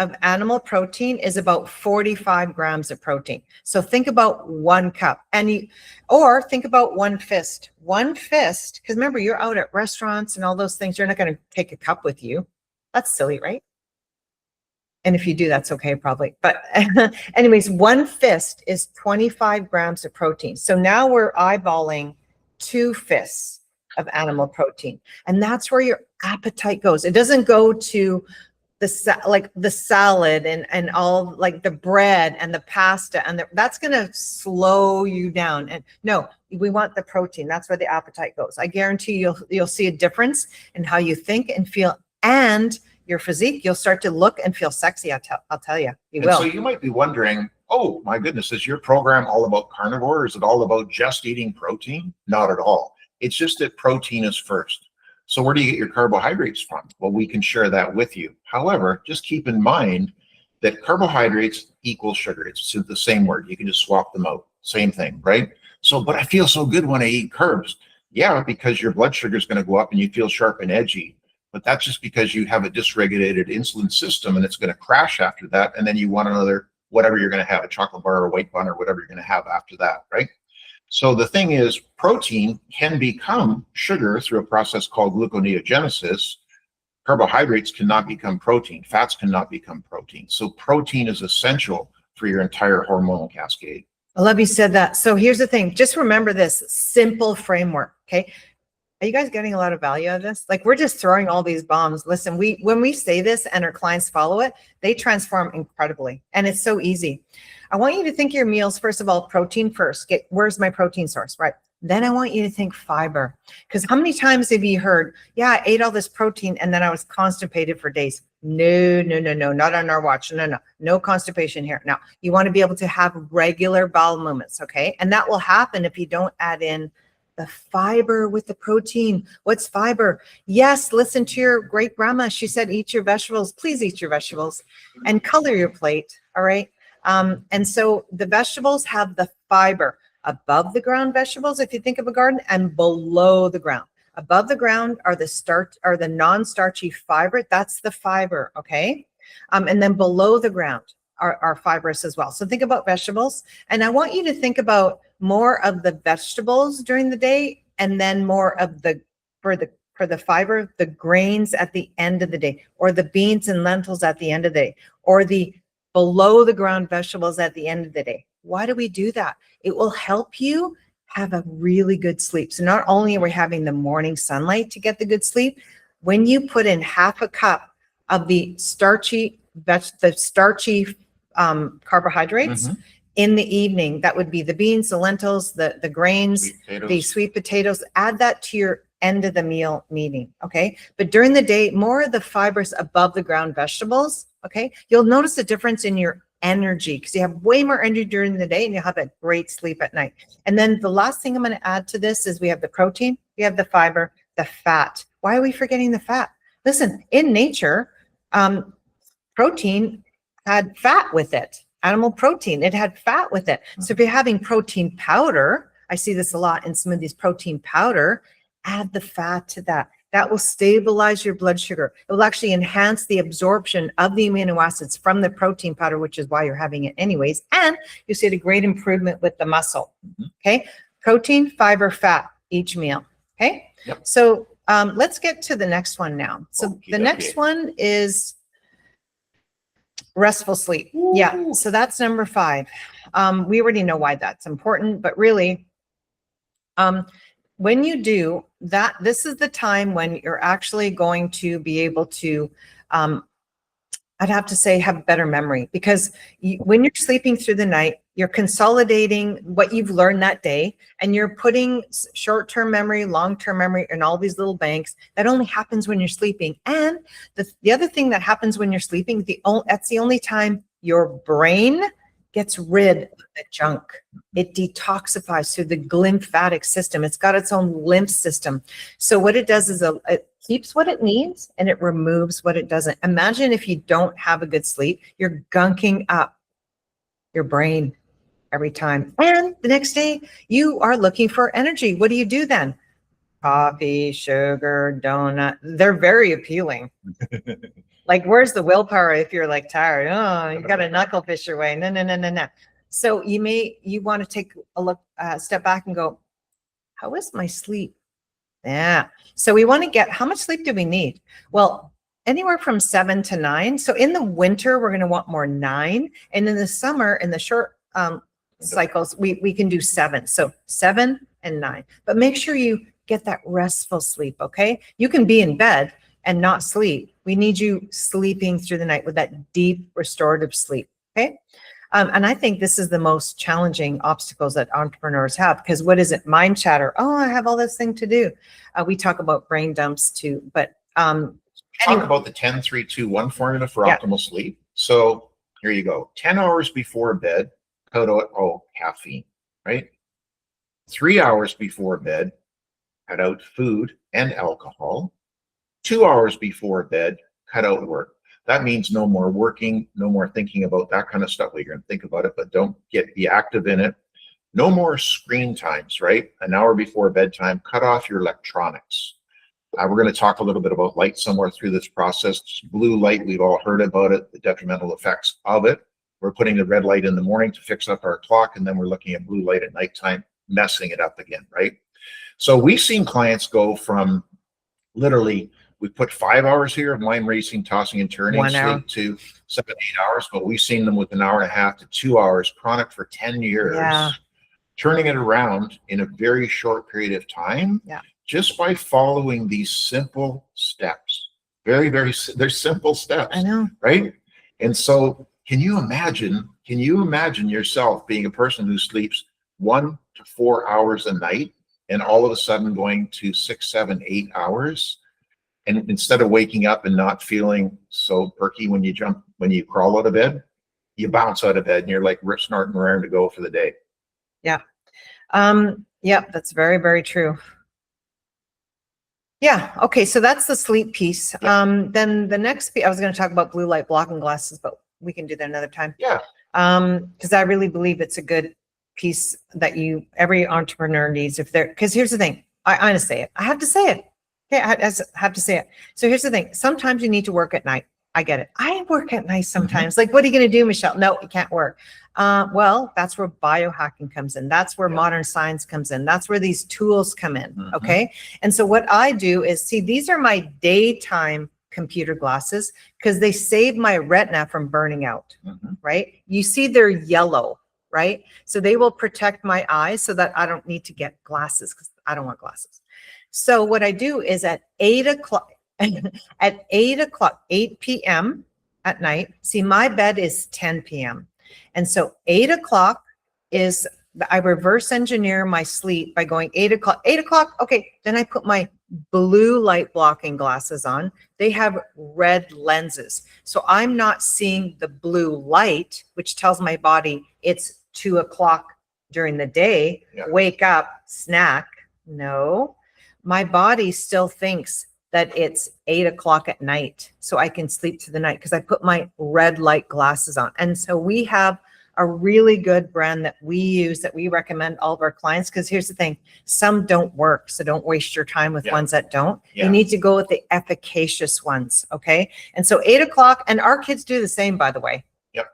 of animal protein is about 45 grams of protein. So think about 1 cup or think about 1 fist. 1 fist, because remember, you're out at restaurants and all those things. You're not going to take a cup with you. That's silly, right? And if you do, that's okay, probably. But anyways, one fist is 25 grams of protein. So now we're eyeballing 2 fists of animal protein. And that's where your appetite goes. It doesn't go to like the salad and all, like the bread and the pasta, and that's going to slow you down. And no, we want the protein. That's where the appetite goes. I guarantee you'll see a difference in how you think and feel, and your physique. You'll start to look and feel sexy. I'll tell you, you will. So you might be wondering, oh my goodness, is your program all about carnivore? Or is it all about just eating protein? Not at all. It's just that protein is first. So where do you get your carbohydrates from? Well, we can share that with you. However, just keep in mind that carbohydrates equal sugar. It's the same word. You can just swap them out. Same thing, right? So, but I feel so good when I eat carbs. Yeah, because your blood sugar is going to go up and you feel sharp and edgy. But that's just because you have a dysregulated insulin system and it's going to crash after that. And then you want another, whatever you're going to have, a chocolate bar or a white bun or whatever you're going to have after that, right? So the thing is, protein can become sugar through a process called gluconeogenesis. Carbohydrates cannot become protein. Fats cannot become protein. So protein is essential for your entire hormonal cascade. I love you said that. So here's the thing. Just remember this simple framework, okay? Are you guys getting a lot of value out of this? Like, we're just throwing all these bombs. Listen, when we say this and our clients follow it, they transform incredibly. And it's so easy. I want you to think your meals, first of all, protein first. Where's my protein source, right? Then I want you to think fiber. Because how many times have you heard, yeah, I ate all this protein and then I was constipated for days? No, not on our watch. No constipation here. Now, you want to be able to have regular bowel movements, okay? And that will happen if you don't add in the fiber with the protein. What's fiber? Yes, listen to your great grandma. She said, eat your vegetables. Please eat your vegetables and color your plate, all right? And so the vegetables have the fiber. Above the ground vegetables, if you think of a garden, and below the ground. Above the ground are the non-starchy fiber. That's the fiber, okay? And then below the ground are fibrous as well. So think about vegetables. And I want you to think about more of the vegetables during the day, and then more of for the fiber, the grains at the end of the day, or the beans and lentils at the end of the day, or the below the ground vegetables at the end of the day. Why do we do that? It will help you have a really good sleep. So not only are we having the morning sunlight to get the good sleep, when you put in half a cup of the starchy carbohydrates in the evening, that would be the beans, the lentils, the grains, the sweet potatoes, add that to your end of the meal meeting, okay? But during the day, more of the fibers above the ground vegetables, okay? You'll notice a difference in your energy because you have way more energy during the day and you'll have a great sleep at night. And then the last thing I'm going to add to this is we have the protein, we have the fiber, the fat. Why are we forgetting the fat? Listen, in nature, protein had fat with it. Animal protein, it had fat with it. So if you're having protein powder, I see this a lot in some of these protein powder, add the fat to that. That will stabilize your blood sugar. It will actually enhance the absorption of the amino acids from the protein powder, which is why you're having it anyways. And you see a great improvement with the muscle. Okay. Protein, fiber, fat, each meal. Okay. Yep. So let's get to the next one now. So the next one is restful sleep. Yeah. So that's number 5. We already know why that's important, but really, when you do that, this is the time when you're actually going to be able to, I'd have to say, have better memory, because when you're sleeping through the night, you're consolidating what you've learned that day, and you're putting short-term memory, long-term memory in all these little banks. That only happens when you're sleeping. And the other thing that happens when you're sleeping, that's the only time your brain gets rid of the junk. It detoxifies through the lymphatic system. It's got its own lymph system. So what it does is it keeps what it needs and it removes what it doesn't. Imagine if you don't have a good sleep, you're gunking up your brain every time. And the next day you are looking for energy. What do you do then? Coffee, sugar, donut. They're very appealing. Like, where's the willpower if you're like tired? Oh, you got to knuckle fish your way. No. So you want to take a look, step back and go, how is my sleep? Yeah. So we want to get, how much sleep do we need? Well, anywhere from 7 to 9. So in the winter, we're going to want more 9. And in the summer, in the short cycles, we can do 7. So 7 and 9. But make sure you get that restful sleep, okay? You can be in bed and not sleep. We need you sleeping through the night with that deep restorative sleep, okay? And I think this is the most challenging obstacles that entrepreneurs have, because what is it? Mind chatter. Oh, I have all this thing to do. We talk about brain dumps too, but talk about the 10-3-2-1 formula for optimal sleep. So here you go. 10 hours before bed, cut out caffeine, right? 3 hours before bed, cut out food and alcohol. 2 hours before bed, cut out work. That means no more working, no more thinking about that kind of stuff. Well, you're going to think about it, but don't be active in it. No more screen times, right? An hour before bedtime, cut off your electronics. We're going to talk a little bit about light somewhere through this process. Blue light, we've all heard about it, the detrimental effects of it. We're putting the red light in the morning to fix up our clock, and then we're looking at blue light at nighttime, messing it up again, right? So we've seen clients go from literally, we put 5 hours here of mind racing, tossing and turning, sleep to 7-8 hours, but we've seen them with an hour and a half to 2 hours, chronic for 10 years, turning it around in a very short period of time, just by following these simple steps. They're simple steps. I know. Right? And so can you imagine yourself being a person who sleeps 1 to 4 hours a night and all of a sudden going to 6, 7, 8 hours? And instead of waking up and not feeling so perky when you crawl out of bed, you bounce out of bed and you're like snorting around to go for the day. Yeah. That's very, very true. Yeah. Okay. So that's the sleep piece. Then the next piece, I was going to talk about blue light blocking glasses, but we can do that another time. Yeah. Because I really believe it's a good piece that every entrepreneur needs because here's the thing. I'm going to say it. I have to say it. Okay, I have to say it. So here's the thing. Sometimes you need to work at night. I get it. I work at night sometimes. Like, what are you going to do, Michelle? No, you can't work. Well, that's where biohacking comes in. That's where modern science comes in. That's where these tools come in. Okay. And so what I do is these are my daytime computer glasses because they save my retina from burning out. Right. You see, they're yellow. Right. So they will protect my eyes so that I don't need to get glasses because I don't want glasses. So what I do is at 8 o'clock, 8 p.m. at night, see, my bed is 10 p.m. And so 8 o'clock I reverse engineer my sleep by going 8 o'clock. Okay. Then I put my blue light blocking glasses on. They have red lenses. So I'm not seeing the blue light, which tells my body it's 2 o'clock during the day. Wake up, snack. No. My body still thinks that it's 8 o'clock at night, so I can sleep through the night because I put my red light glasses on. And so we have a really good brand that we use that we recommend all of our clients, because here's the thing, some don't work, so don't waste your time with ones that don't. You need to go with the efficacious ones, okay? And so 8 o'clock, and our kids do the same, by the way.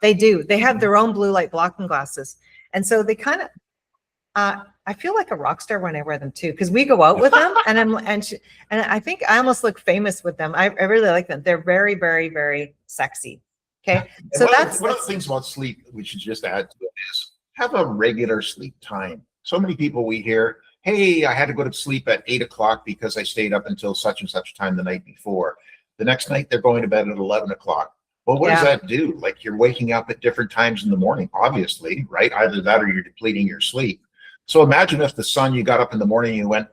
They do. They have their own blue light blocking glasses. And so they kind of, I feel like a rock star when I wear them too, because we go out with them, and I think I almost look famous with them. I really like them. They're very, very, very sexy. Okay, so one of the things about sleep we should just add to it is have a regular sleep time. So many people we hear, hey, I had to go to sleep at 8 o'clock because I stayed up until such and such time the night before. The next night they're going to bed at 11 o'clock. Well, what does that do? Like, you're waking up at different times in the morning, obviously, right? Either that or you're depleting your sleep. So imagine if the sun, you got up in the morning and you went,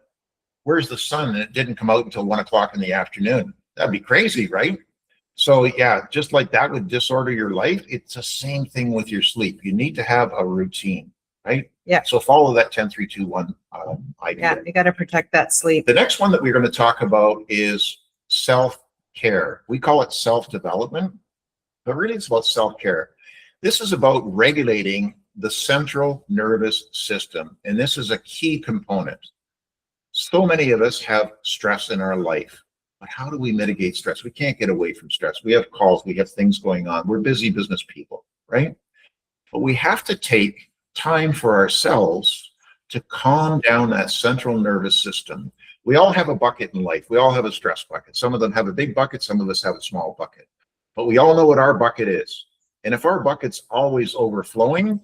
where's the sun? And it didn't come out until 1 o'clock in the afternoon. That'd be crazy, right? So yeah, just like that would disorder your life. It's the same thing with your sleep. You need to have a routine, right? Yeah. So follow that 10-3-2-1 idea. Yeah, you got to protect that sleep. The next one that we're going to talk about is self-care. We call it self-development, but really it's about self-care. This is about regulating the central nervous system, and this is a key component. So many of us have stress in our life, but how do we mitigate stress? We can't get away from stress. We have calls, we have things going on. We're busy business people, right? But we have to take time for ourselves to calm down that central nervous system. We all have a bucket in life. We all have a stress bucket. Some of them have a big bucket. Some of us have a small bucket. But we all know what our bucket is. And if our bucket's always overflowing,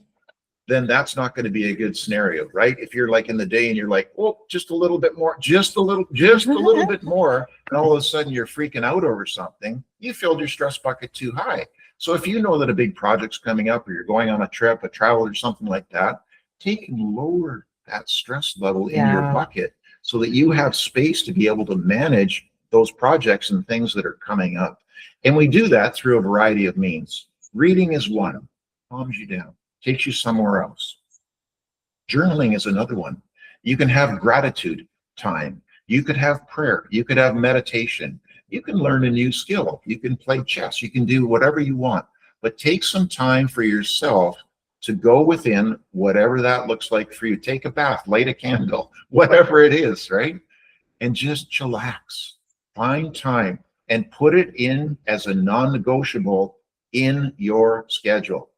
then that's not going to be a good scenario, right? If you're like in the day and you're like, oh, just a little bit more, just a little bit more, and all of a sudden you're freaking out over something, you filled your stress bucket too high. So if you know that a big project's coming up, or you're going on a trip, a travel, or something like that, take and lower that stress level in your bucket so that you have space to be able to manage those projects and things that are coming up. And we do that through a variety of means. Reading is one, calms you down, takes you somewhere else. Journaling is another one. You can have gratitude time. You could have prayer. You could have meditation. You can learn a new skill. You can play chess. You can do whatever you want. But take some time for yourself to go within whatever that looks like for you. Take a bath, light a candle, whatever it is, right? And just chillax. Find time and put it in as a non-negotiable in your schedule.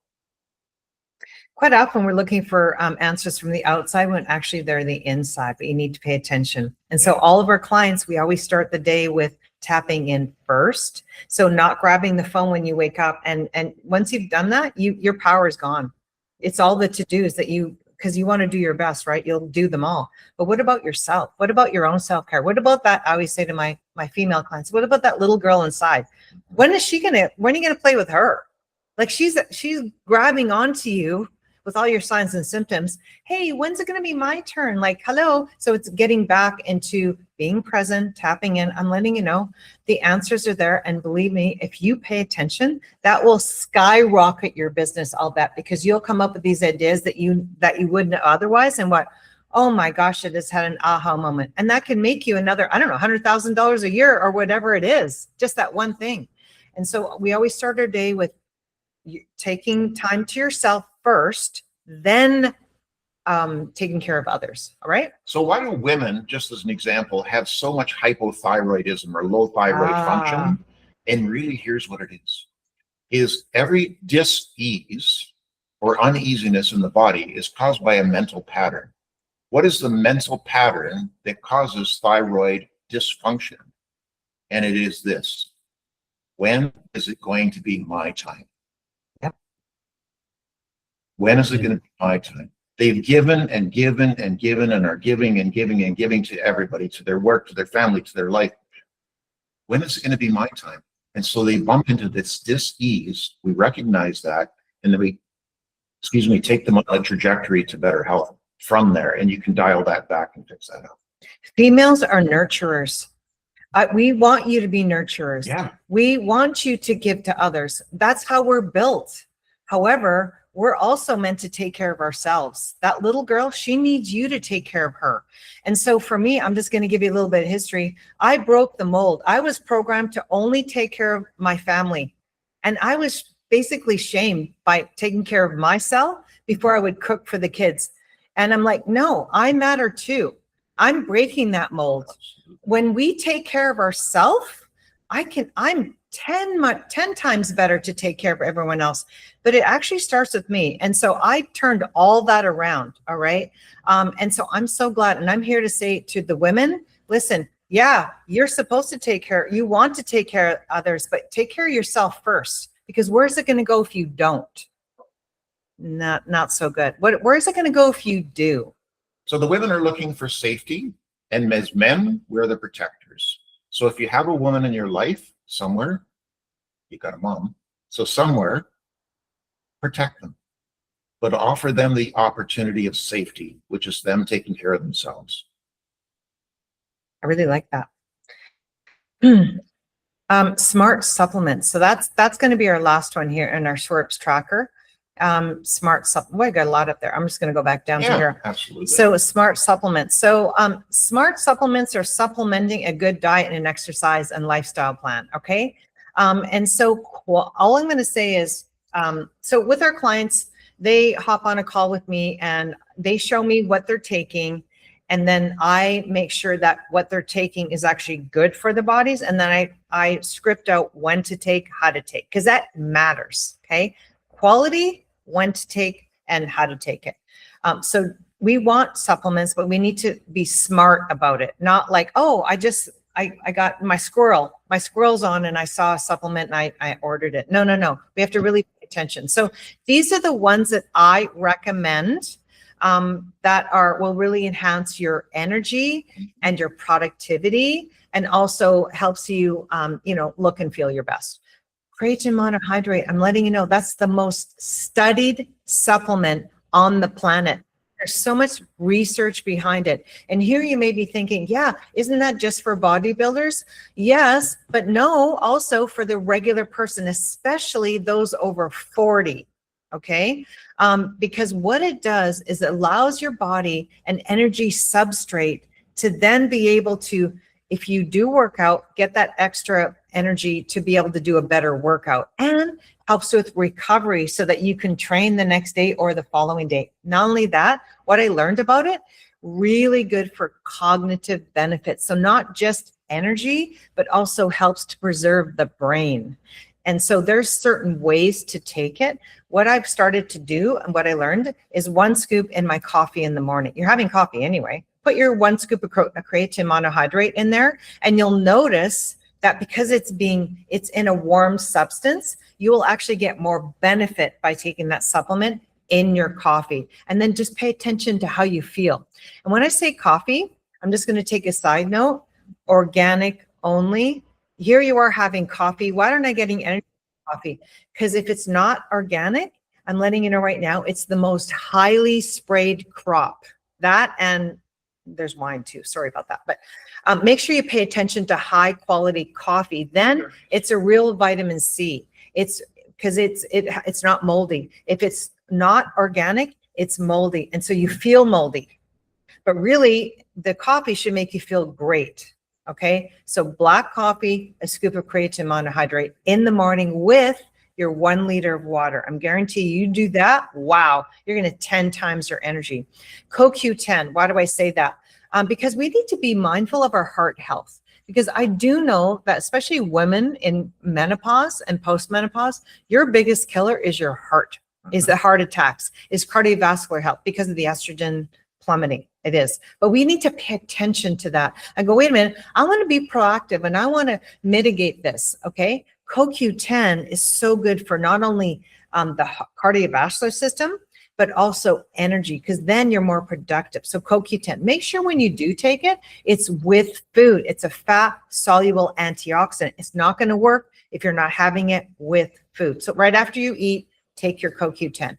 Quite often we're looking for answers from the outside when actually they're the inside, but you need to pay attention. And so all of our clients, we always start the day with tapping in first. So not grabbing the phone when you wake up. And once you've done that, your power is gone. It's all the to-dos that because you want to do your best, right? You'll do them all. But what about yourself? What about your own self-care? What about that? I always say to my female clients, what about that little girl inside? When are you gonna play with her? Like she's grabbing onto you with all your signs and symptoms. Hey, when's it going to be my turn? Like, hello. So it's getting back into being present, tapping in. I'm letting you know the answers are there. And believe me, if you pay attention, that will skyrocket your business, I'll bet, because you'll come up with these ideas that you wouldn't otherwise. And oh my gosh, I just had an aha moment. And that can make you another, I don't know, $100,000 a year or whatever it is, just that one thing. And so we always start our day with taking time to yourself first, then taking care of others. All right. So why do women, just as an example, have so much hypothyroidism or low thyroid function? And really, here's what it is every dis-ease or uneasiness in the body is caused by a mental pattern. What is the mental pattern that causes thyroid dysfunction? And it is this: when is it going to be my time? When is it going to be my time? They've given and given and given and are giving and giving and giving to everybody, to their work, to their family, to their life. When is it going to be my time? And so they bump into this dis-ease. We recognize that, and then we, take them on a trajectory to better health from there. And you can dial that back and fix that up. Females are nurturers. We want you to be nurturers. Yeah. We want you to give to others. That's how we're built. However, we're also meant to take care of ourselves. That little girl, she needs you to take care of her. And so for me, I'm just going to give you a little bit of history. I broke the mold. I was programmed to only take care of my family. And I was basically shamed by taking care of myself before I would cook for the kids. And I'm like, no, I matter too. I'm breaking that mold. When we take care of ourselves, I'm 10 times better to take care of everyone else, but it actually starts with me. And so I turned all that around. All right. And so I'm so glad. And I'm here to say to the women, listen, yeah, you're supposed to take care. You want to take care of others, but take care of yourself first, because where's it going to go if you don't? Not so good. Where's it going to go if you do? So the women are looking for safety, and as men, we're the protectors. So if you have a woman in your life somewhere, you got a mom, so somewhere, protect them, but offer them the opportunity of safety, which is them taking care of themselves. I really like that. Smart supplements. So that's going to be our last one here in our Schwartz tracker. Smart supplement. Well, I got a lot up there. I'm just going to go back down to here. Absolutely. So smart supplements. So smart supplements are supplementing a good diet and an exercise and lifestyle plan. Okay. And so all I'm going to say is, so with our clients, they hop on a call with me and they show me what they're taking. And then I make sure that what they're taking is actually good for the bodies. And then I script out when to take, how to take, because that matters. Okay. Quality, when to take, and how to take it. So we want supplements, but we need to be smart about it. Not like, oh, I got my squirrel's on and I saw a supplement and I ordered it. No. We have to really pay attention. So these are the ones that I recommend that will really enhance your energy and your productivity, and also helps you, look and feel your best. Creatine monohydrate, I'm letting you know, that's the most studied supplement on the planet. There's so much research behind it. And here you may be thinking, yeah, isn't that just for bodybuilders? Yes, but no, also for the regular person, especially those over 40. Okay. Because what it does is it allows your body an energy substrate to then be able to, if you do work out, get that extra energy to be able to do a better workout, and helps with recovery so that you can train the next day or the following day. Not only that, what I learned about it, really good for cognitive benefits. So not just energy, but also helps to preserve the brain. And so there's certain ways to take it. What I've started to do and what I learned is 1 scoop in my coffee in the morning. You're having coffee anyway. Put your 1 scoop of creatine monohydrate in there, and you'll notice that because it's in a warm substance, you will actually get more benefit by taking that supplement in your coffee. And then just pay attention to how you feel. And when I say coffee, I'm just going to take a side note, organic only. Here you are having coffee. Why aren't I getting energy from coffee? Because if it's not organic, I'm letting you know right now, it's the most highly sprayed crop. That, and there's wine too. Sorry about that. But make sure you pay attention to high quality coffee. Then it's a real vitamin C. It's because it's not moldy. If it's not organic, it's moldy. And so you feel moldy. But really, the coffee should make you feel great. Okay. So black coffee, a scoop of creatine monohydrate in the morning with your 1 liter of water. I'm guaranteeing you do that. Wow. You're going to 10 times your energy. CoQ10. Why do I say that? Because we need to be mindful of our heart health. Because I do know that especially women in menopause and postmenopause, your biggest killer is your heart, is the heart attacks, is cardiovascular health because of the estrogen plummeting. It is. But we need to pay attention to that. I go, wait a minute, I want to be proactive and I want to mitigate this. Okay. CoQ10 is so good for not only the cardiovascular system, but also energy, because then you're more productive. So CoQ10, make sure when you do take it, it's with food. It's a fat soluble antioxidant. It's not going to work if you're not having it with food. So right after you eat, take your CoQ10.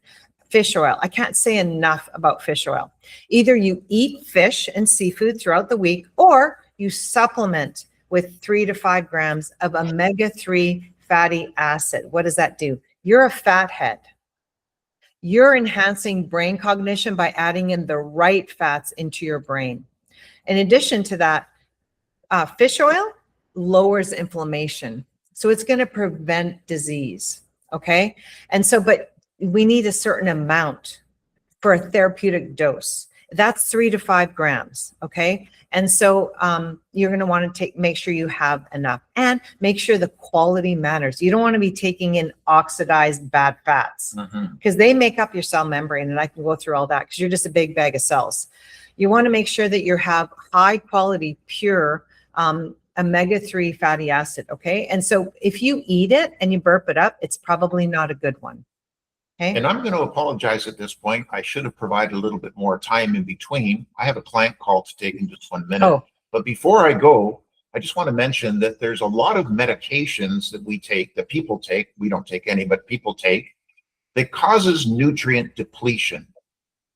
Fish oil. I can't say enough about fish oil. Either you eat fish and seafood throughout the week, or you supplement with 3 to 5 grams of omega-3 fatty acid. What does that do? You're a fathead. You're enhancing brain cognition by adding in the right fats into your brain. In addition to that, fish oil lowers inflammation. So it's going to prevent disease. Okay. And so, but we need a certain amount for a therapeutic dose. That's 3 to 5 grams. Okay. And so you're going to want to make sure you have enough, and make sure the quality matters. You don't want to be taking in oxidized bad fats, because they make up your cell membrane, and I can go through all that because you're just a big bag of cells. You want to make sure that you have high quality, pure omega-3 fatty acid. Okay. And so if you eat it and you burp it up, it's probably not a good one. Okay. And I'm going to apologize at this point. I should have provided a little bit more time in between. I have a client call to take in just 1 minute. Oh. But before I go, I just want to mention that there's a lot of medications that we take, that people take. We don't take any, but people take, that causes nutrient depletion.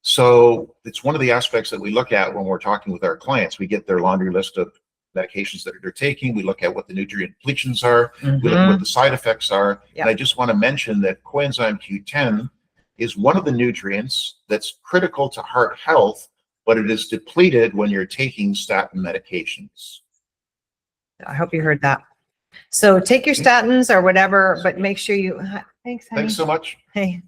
So it's one of the aspects that we look at when we're talking with our clients. We get their laundry list of medications that they're taking. We look at what the nutrient depletions are. We look at what the side effects are. Yeah. And I just want to mention that coenzyme Q10 is one of the nutrients that's critical to heart health, but it is depleted when you're taking statin medications. I hope you heard that. So take your statins or whatever, but make sure you, thanks, honey. Thanks so much. Hey,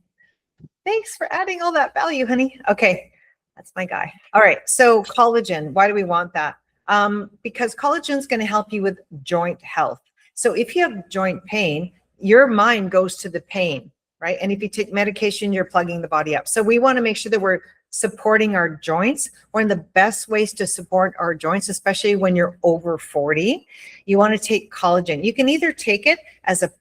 thanks for adding all that value, honey. Okay. That's my guy. All right. So collagen, why do we want that? Because collagen is going to help you with joint health. So if you have joint pain, your mind goes to the pain, right? And if you take medication, you're plugging the body up. So we want to make sure that we're supporting our joints. One of the best ways to support our joints, especially when you're over 40, you want to take collagen. You can either take it as a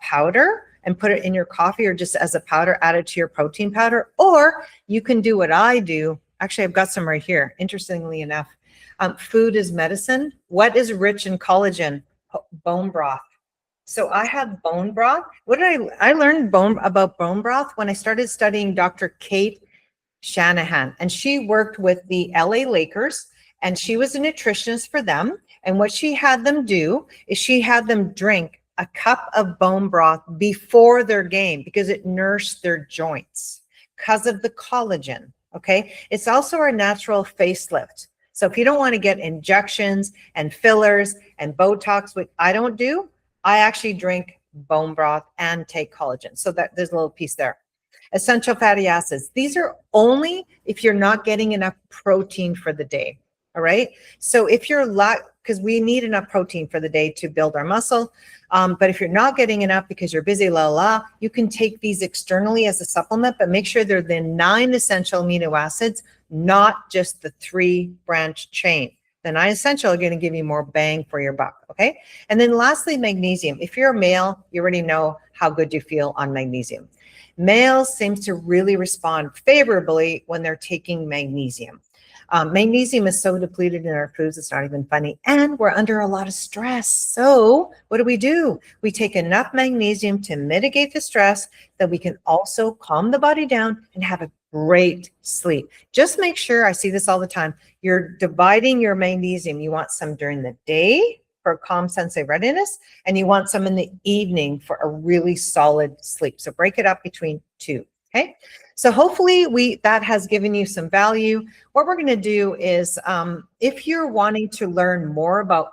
powder and put it in your coffee, or just as a powder, add it to your protein powder, or you can do what I do. Actually, I've got some right here, interestingly enough. Food is medicine. What is rich in collagen? Bone broth. So I have bone broth. What did I learned about bone broth when I started studying Dr. Kate Shanahan, and she worked with the LA Lakers, and she was a nutritionist for them. And what she had them do is she had them drink a cup of bone broth before their game because it nourished their joints because of the collagen. Okay. It's also a natural facelift. So if you don't want to get injections and fillers and Botox, which I don't do, I actually drink bone broth and take collagen. So that there's a little piece there. Essential fatty acids. These are only if you're not getting enough protein for the day. All right. So if you're because we need enough protein for the day to build our muscle. But if you're not getting enough because you're busy, you can take these externally as a supplement, but make sure they're the 9 essential amino acids, not just the 3 branch chain. The 9 essential are going to give you more bang for your buck. Okay. And then lastly, magnesium. If you're a male, you already know how good you feel on magnesium. Males seem to really respond favorably when they're taking magnesium. Magnesium is so depleted in our foods, it's not even funny. And we're under a lot of stress. So what do? We take enough magnesium to mitigate the stress that we can also calm the body down and have a great sleep. Just make sure, I see this all the time, you're dividing your magnesium. You want some during the day for calm sense of readiness, and you want some in the evening for a really solid sleep. So break it up between 2. Okay. So hopefully that has given you some value. What we're going to do is if you're wanting to learn more about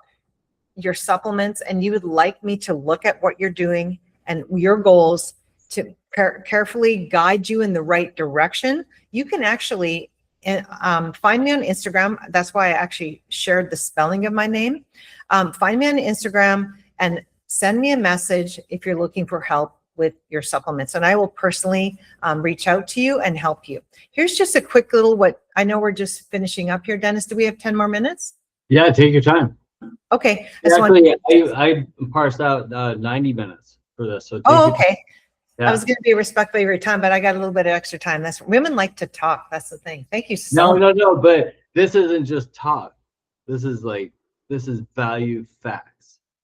your supplements and you would like me to look at what you're doing and your goals to carefully guide you in the right direction, you can actually find me on Instagram. That's why I actually shared the spelling of my name. Find me on Instagram and send me a message if you're looking for help with your supplements, and I will personally reach out to you and help you. Here's just a quick little I know we're just finishing up here. Dennis, do we have 10 more minutes? Yeah, take your time. Okay. Actually, I parsed out 90 minutes for this. So okay. Yeah. I was going to be respectful of your time, but I got a little bit of extra time. Women like to talk. That's the thing. Thank you so much. No, but this isn't just talk. This is value facts.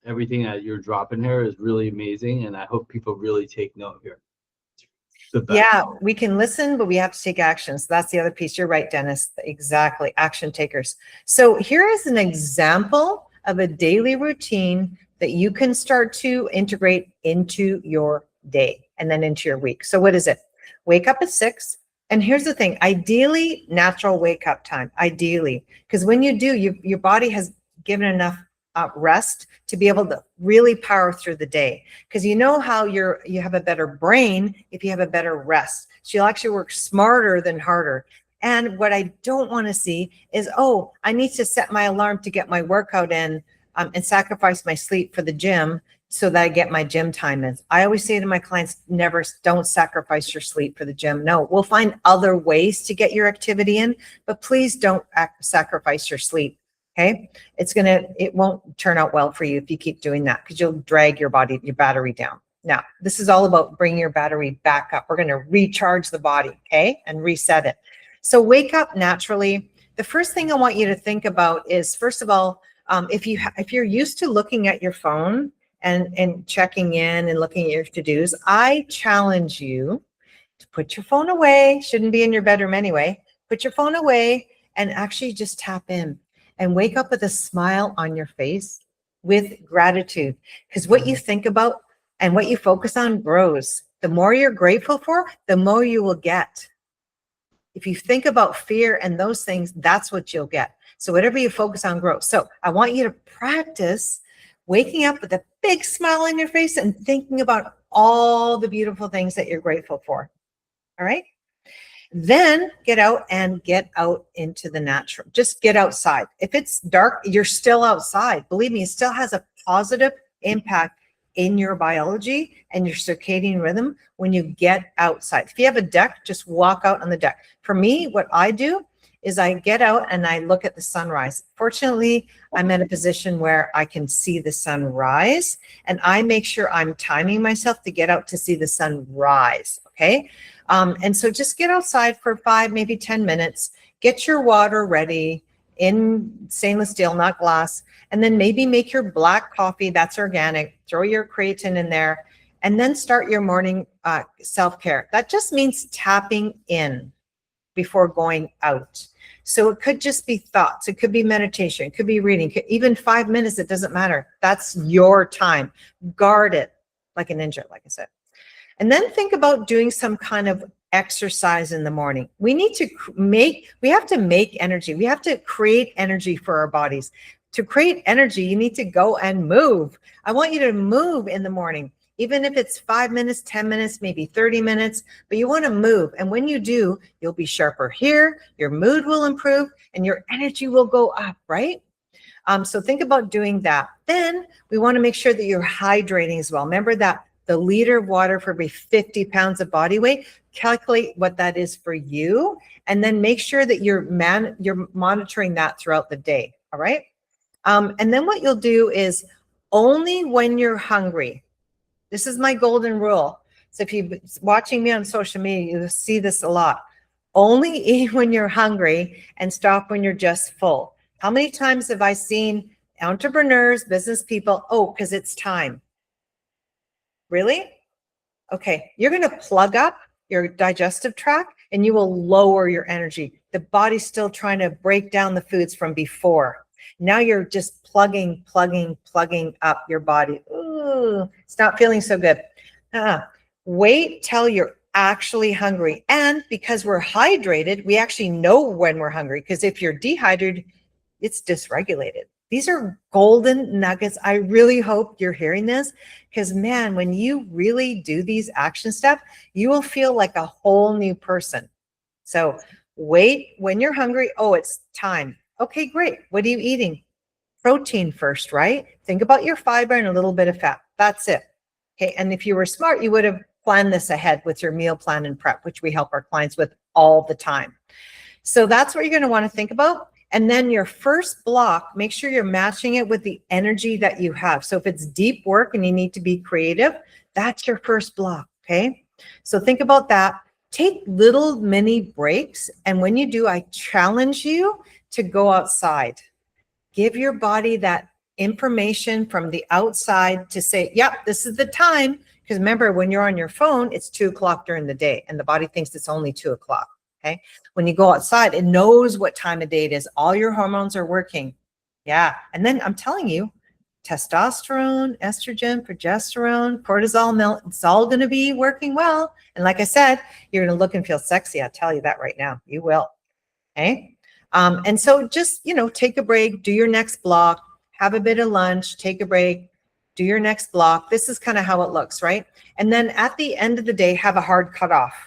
Everything that you're dropping here is really amazing, and I hope people really take note here. Yeah, we can listen, but we have to take action. So that's the other piece. You're right, Dennis. Exactly. Action takers. So here is an example of a daily routine that you can start to integrate into your day and then into your week. So what is it? Wake up at 6. And here's the thing, ideally, natural wake up time, ideally, because when you do, your body has given enough rest to be able to really power through the day. Because you know how you have a better brain if you have a better rest. So you'll actually work smarter than harder. And what I don't want to see is, I need to set my alarm to get my workout in and sacrifice my sleep for the gym so that I get my gym time in. I always say to my clients, don't sacrifice your sleep for the gym. No, we'll find other ways to get your activity in, but please don't sacrifice your sleep. Okay. It won't turn out well for you if you keep doing that, because you'll drag your battery down. Now, this is all about bringing your battery back up. We're going to recharge the body. Okay. And reset it. So wake up naturally. The first thing I want you to think about is, first of all, if you're used to looking at your phone and checking in and looking at your to-dos, I challenge you to put your phone away. Shouldn't be in your bedroom anyway. Put your phone away and actually just tap in and wake up with a smile on your face with gratitude. Because what you think about and what you focus on grows. The more you're grateful for, the more you will get. If you think about fear and those things, that's what you'll get. So whatever you focus on grows. So I want you to practice waking up with a big smile on your face and thinking about all the beautiful things that you're grateful for. All right. Then get out into the natural. Just get outside. If it's dark, you're still outside. Believe me, it still has a positive impact in your biology and your circadian rhythm when you get outside. If you have a deck, just walk out on the deck. For me, what I do is I get out and I look at the sunrise. Fortunately, I'm in a position where I can see the sunrise, and I make sure I'm timing myself to get out to see the sunrise, okay? And so just get outside for 5, maybe 10 minutes, get your water ready in stainless steel, not glass, and then maybe make your black coffee, that's organic, throw your creatine in there, and then start your morning self-care. That just means tapping in before going out. So it could just be thoughts, it could be meditation, it could be reading, even 5 minutes, it doesn't matter. That's your time. Guard it like a ninja, like I said. And then think about doing some kind of exercise in the morning. We need to we have to make energy. We have to create energy for our bodies. To create energy, you need to go and move. I want you to move in the morning, even if it's 5 minutes, 10 minutes, maybe 30 minutes, but you want to move. And when you do, you'll be sharper here, your mood will improve, and your energy will go up, right? So think about doing that. Then we want to make sure that you're hydrating as well. Remember that the liter of water for every 50 pounds of body weight, calculate what that is for you, and then make sure that you're monitoring that throughout the day, all right? And then what you'll do is only when you're hungry. This is my golden rule. So if you're watching me on social media, you'll see this a lot. Only eat when you're hungry and stop when you're just full. How many times have I seen entrepreneurs, business people, oh, because it's time. Really? Okay, you're going to plug up your digestive tract and you will lower your energy. The body's still trying to break down the foods from before. Now you're just plugging up your body. Ooh, it's not feeling so good. Wait till you're actually hungry. And because we're hydrated, we actually know when we're hungry, because if you're dehydrated, it's dysregulated. These are golden nuggets. I really hope you're hearing this, because man, when you really do these action steps, you will feel like a whole new person. So wait when you're hungry. Oh, it's time. Okay, great. What are you eating? Protein first, right? Think about your fiber and a little bit of fat. That's it. Okay, and if you were smart, you would have planned this ahead with your meal plan and prep, which we help our clients with all the time. So that's what you're going to want to think about. And then your first block, make sure you're matching it with the energy that you have. So if it's deep work and you need to be creative, that's your first block, okay? So think about that. Take little mini breaks. And when you do, I challenge you to go outside. Give your body that information from the outside to say, yep, this is the time. Because remember, when you're on your phone, it's 2 o'clock during the day and the body thinks it's only 2 o'clock. Okay. When you go outside, it knows what time of day it is. All your hormones are working. Yeah. And then I'm telling you, testosterone, estrogen, progesterone, cortisol, it's all going to be working well. And like I said, you're going to look and feel sexy. I'll tell you that right now. You will. Okay. And so just, take a break, do your next block, have a bit of lunch, take a break, do your next block. This is kind of how it looks, right? And then at the end of the day, have a hard cutoff.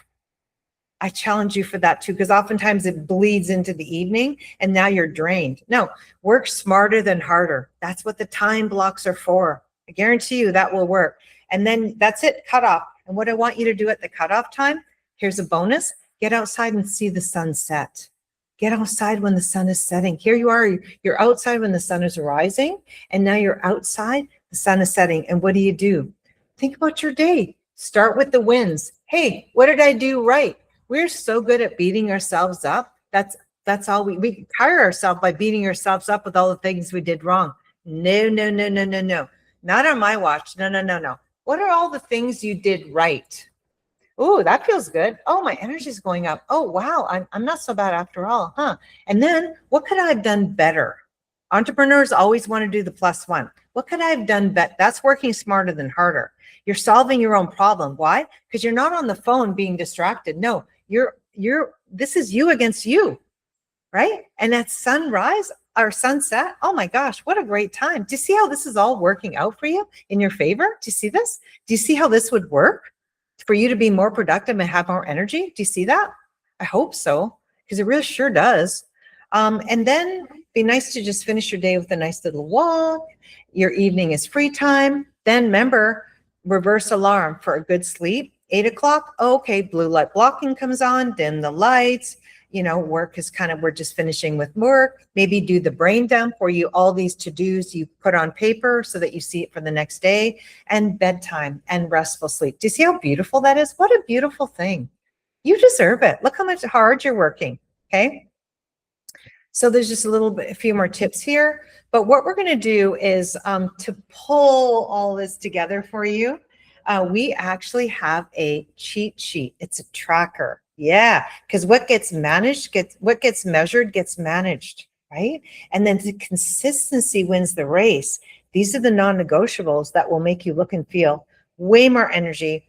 I challenge you for that too, because oftentimes it bleeds into the evening and now you're drained. No, work smarter than harder. That's what the time blocks are for. I guarantee you that will work. And then that's it, cut off. And what I want you to do at the cutoff time, here's a bonus, get outside and see the sunset. Get outside when the sun is setting. Here you are, you're outside when the sun is rising, and now you're outside, the sun is setting. And what do? Think about your day. Start with the wins. Hey, what did I do right? We're so good at beating ourselves up. That's all we tire ourselves by beating ourselves up with all the things we did wrong. No. Not on my watch. No. What are all the things you did right? Oh, that feels good. Oh, my energy is going up. Oh, wow. I'm not so bad after all, huh? And then what could I have done better? Entrepreneurs always want to do the +1. What could I have done better? That's working smarter than harder. You're solving your own problem. Why? Because you're not on the phone being distracted. No, this is you against you, right? And at sunrise or sunset, oh my gosh, what a great time. Do you see how this is all working out for you in your favor? Do you see this? Do you see how this would work for you to be more productive and have more energy? Do you see that? I hope so, because it really sure does. And then be nice to just finish your day with a nice little walk. Your evening is free time. Then remember, reverse alarm for a good sleep. 8 o'clock, okay, blue light blocking comes on, dim the lights, work is we're just finishing with work. Maybe do the brain dump where all these to-dos you put on paper so that you see it for the next day, and bedtime and restful sleep. Do you see how beautiful that is? What a beautiful thing. You deserve it. Look how much hard you're working, okay? So there's just a few more tips here, but what we're gonna do is to pull all this together for you, we actually have a cheat sheet. It's a tracker. Yeah, because what gets measured gets managed, right? And then the consistency wins the race. These are the non-negotiables that will make you look and feel way more energy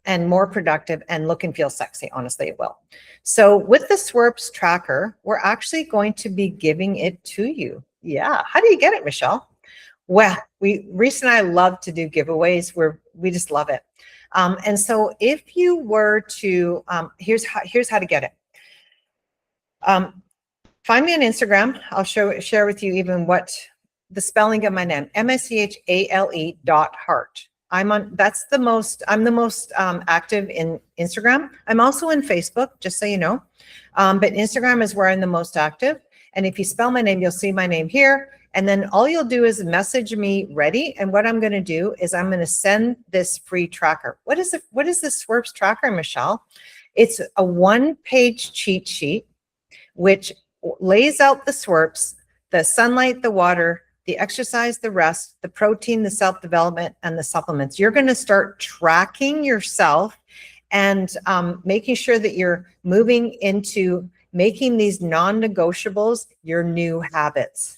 and more productive and look and feel sexy. Honestly, it will. So with the SWRPS tracker, we're actually going to be giving it to you. Yeah. How do you get it, Michelle? Well, Reese and I love to do giveaways. We just love it. And so if you were to, here's how to get it. Find me on Instagram. I'll share with you even what the spelling of my name, MSCHALE.heart. I'm the most active in Instagram. I'm also in Facebook, just so you know. But Instagram is where I'm the most active. And if you spell my name, you'll see my name here. And then all you'll do is message me ready. And what I'm going to do is I'm going to send this free tracker. What is the SWRPS tracker, Michelle? It's a one-page cheat sheet, which lays out the SWRPS, the sunlight, the water, the exercise, the rest, the protein, the self-development, and the supplements. You're going to start tracking yourself and making sure that you're moving into making these non-negotiables your new habits.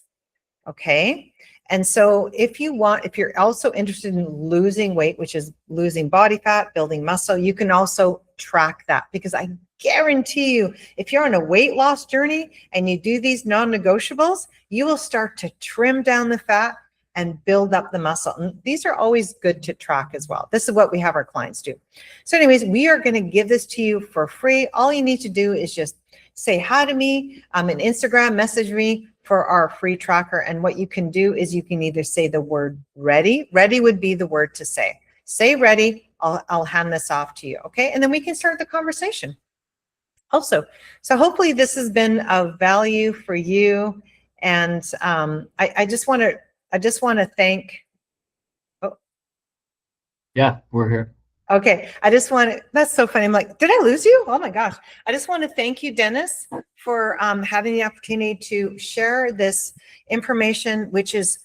Okay. And so if you're also interested in losing weight, which is losing body fat, building muscle, you can also track that, because I guarantee you, if you're on a weight loss journey and you do these non-negotiables, you will start to trim down the fat and build up the muscle. And these are always good to track as well. This is what we have our clients do. So anyways, we are going to give this to you for free. All you need to do is just say hi to me on Instagram, message me for our free tracker. And what you can do is you can either say the word ready. Ready would be the word to say. Say ready. I'll hand this off to you. Okay. And then we can start the conversation. Also, so hopefully this has been of value for you. And I just want to thank. Oh, yeah, we're here. Okay, that's so funny. I'm like, did I lose you? Oh my gosh. I just want to thank you, Dennis, for having the opportunity to share this information, which is,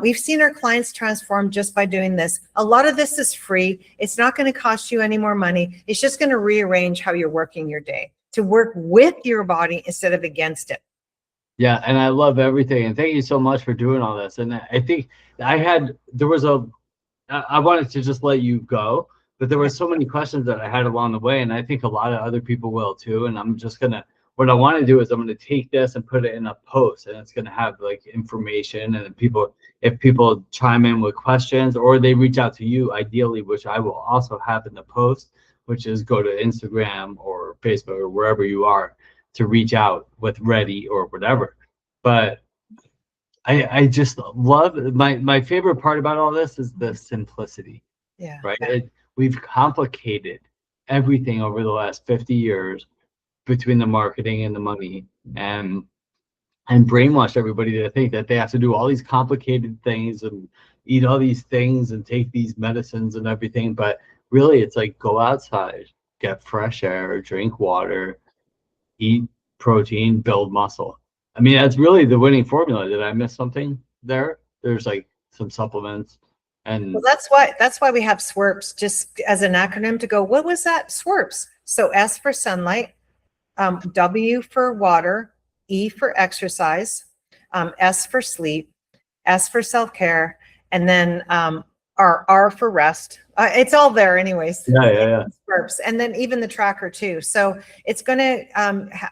we've seen our clients transform just by doing this. A lot of this is free. It's not going to cost you any more money. It's just going to rearrange how you're working your day to work with your body instead of against it. Yeah, and I love everything. And thank you so much for doing all this. And I think I wanted to just let you go, but there were so many questions that I had along the way, and I think a lot of other people will too. And I'm just what I want to do is I'm going to take this and put it in a post, and it's going to have like information, and if people chime in with questions or they reach out to you, ideally, which I will also have in the post, which is go to Instagram or Facebook or wherever you are to reach out with ready or whatever. But I just love my favorite part about all this is the simplicity. Yeah. Right. We've complicated everything over the last 50 years between the marketing and the money, and brainwashed everybody to think that they have to do all these complicated things and eat all these things and take these medicines and everything. But really, it's like go outside, get fresh air, drink water, eat protein, build muscle. I mean, that's really the winning formula. Did I miss something there? There's like some supplements. And well, that's why we have SWRPS, just as an acronym to go, what was that? SWRPS. So S for sunlight, W for water, E for exercise, S for sleep, S for self-care, and then R for rest. It's all there anyways. Yeah. SWRPS. And then even the tracker too. So it's going to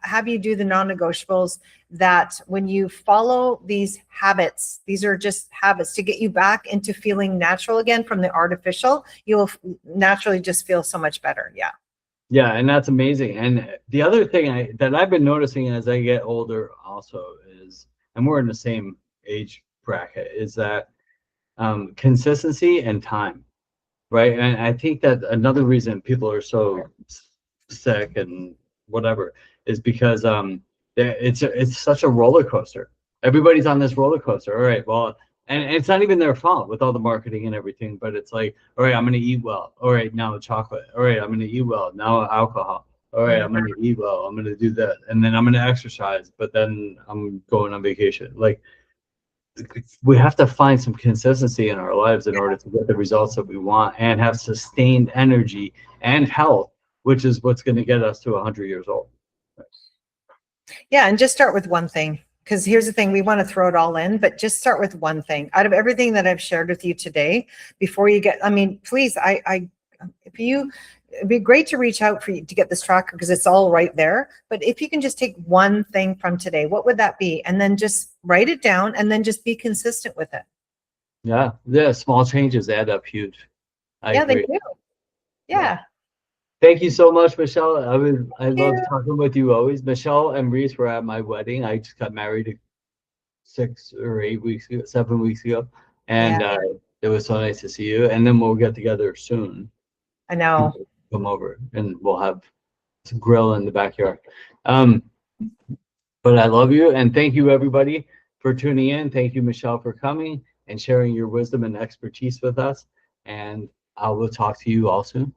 have you do the non-negotiables that when you follow these habits, these are just habits to get you back into feeling natural again from the artificial, you'll naturally just feel so much better. Yeah. Yeah, and that's amazing. And the other thing that I've been noticing as I get older also is, and we're in the same age bracket, is that consistency and time, right? And I think that another reason people are so sick and whatever is because it's such a roller coaster. Everybody's on this roller coaster. All right, well, and it's not even their fault with all the marketing and everything, but it's like, all right, I'm gonna eat well. All right, now chocolate. All right, I'm gonna eat well. Now alcohol. All right, I'm gonna eat well. I'm gonna do that, and then I'm gonna exercise. But then I'm going on vacation. Like, we have to find some consistency in our lives in order to get the results that we want and have sustained energy and health, which is what's going to get us to 100 years old. Yeah, and just start with one thing. Because here's the thing, we want to throw it all in, but just start with one thing. Out of everything that I've shared with you today, before you get, I mean, please, it'd be great to reach out for you to get this tracker because it's all right there. But if you can just take one thing from today, what would that be? And then just write it down and then just be consistent with it. Yeah, small changes add up huge. I agree. They do. Yeah. Thank you so much, Michelle. I love talking with you always. Michelle and Reese were at my wedding. I just got married 7 weeks ago, and it was so nice to see you. And then we'll get together soon. I know. Come over and we'll have some grill in the backyard. But I love you, and thank you everybody for tuning in. Thank you, Michelle, for coming and sharing your wisdom and expertise with us. And I will talk to you all soon.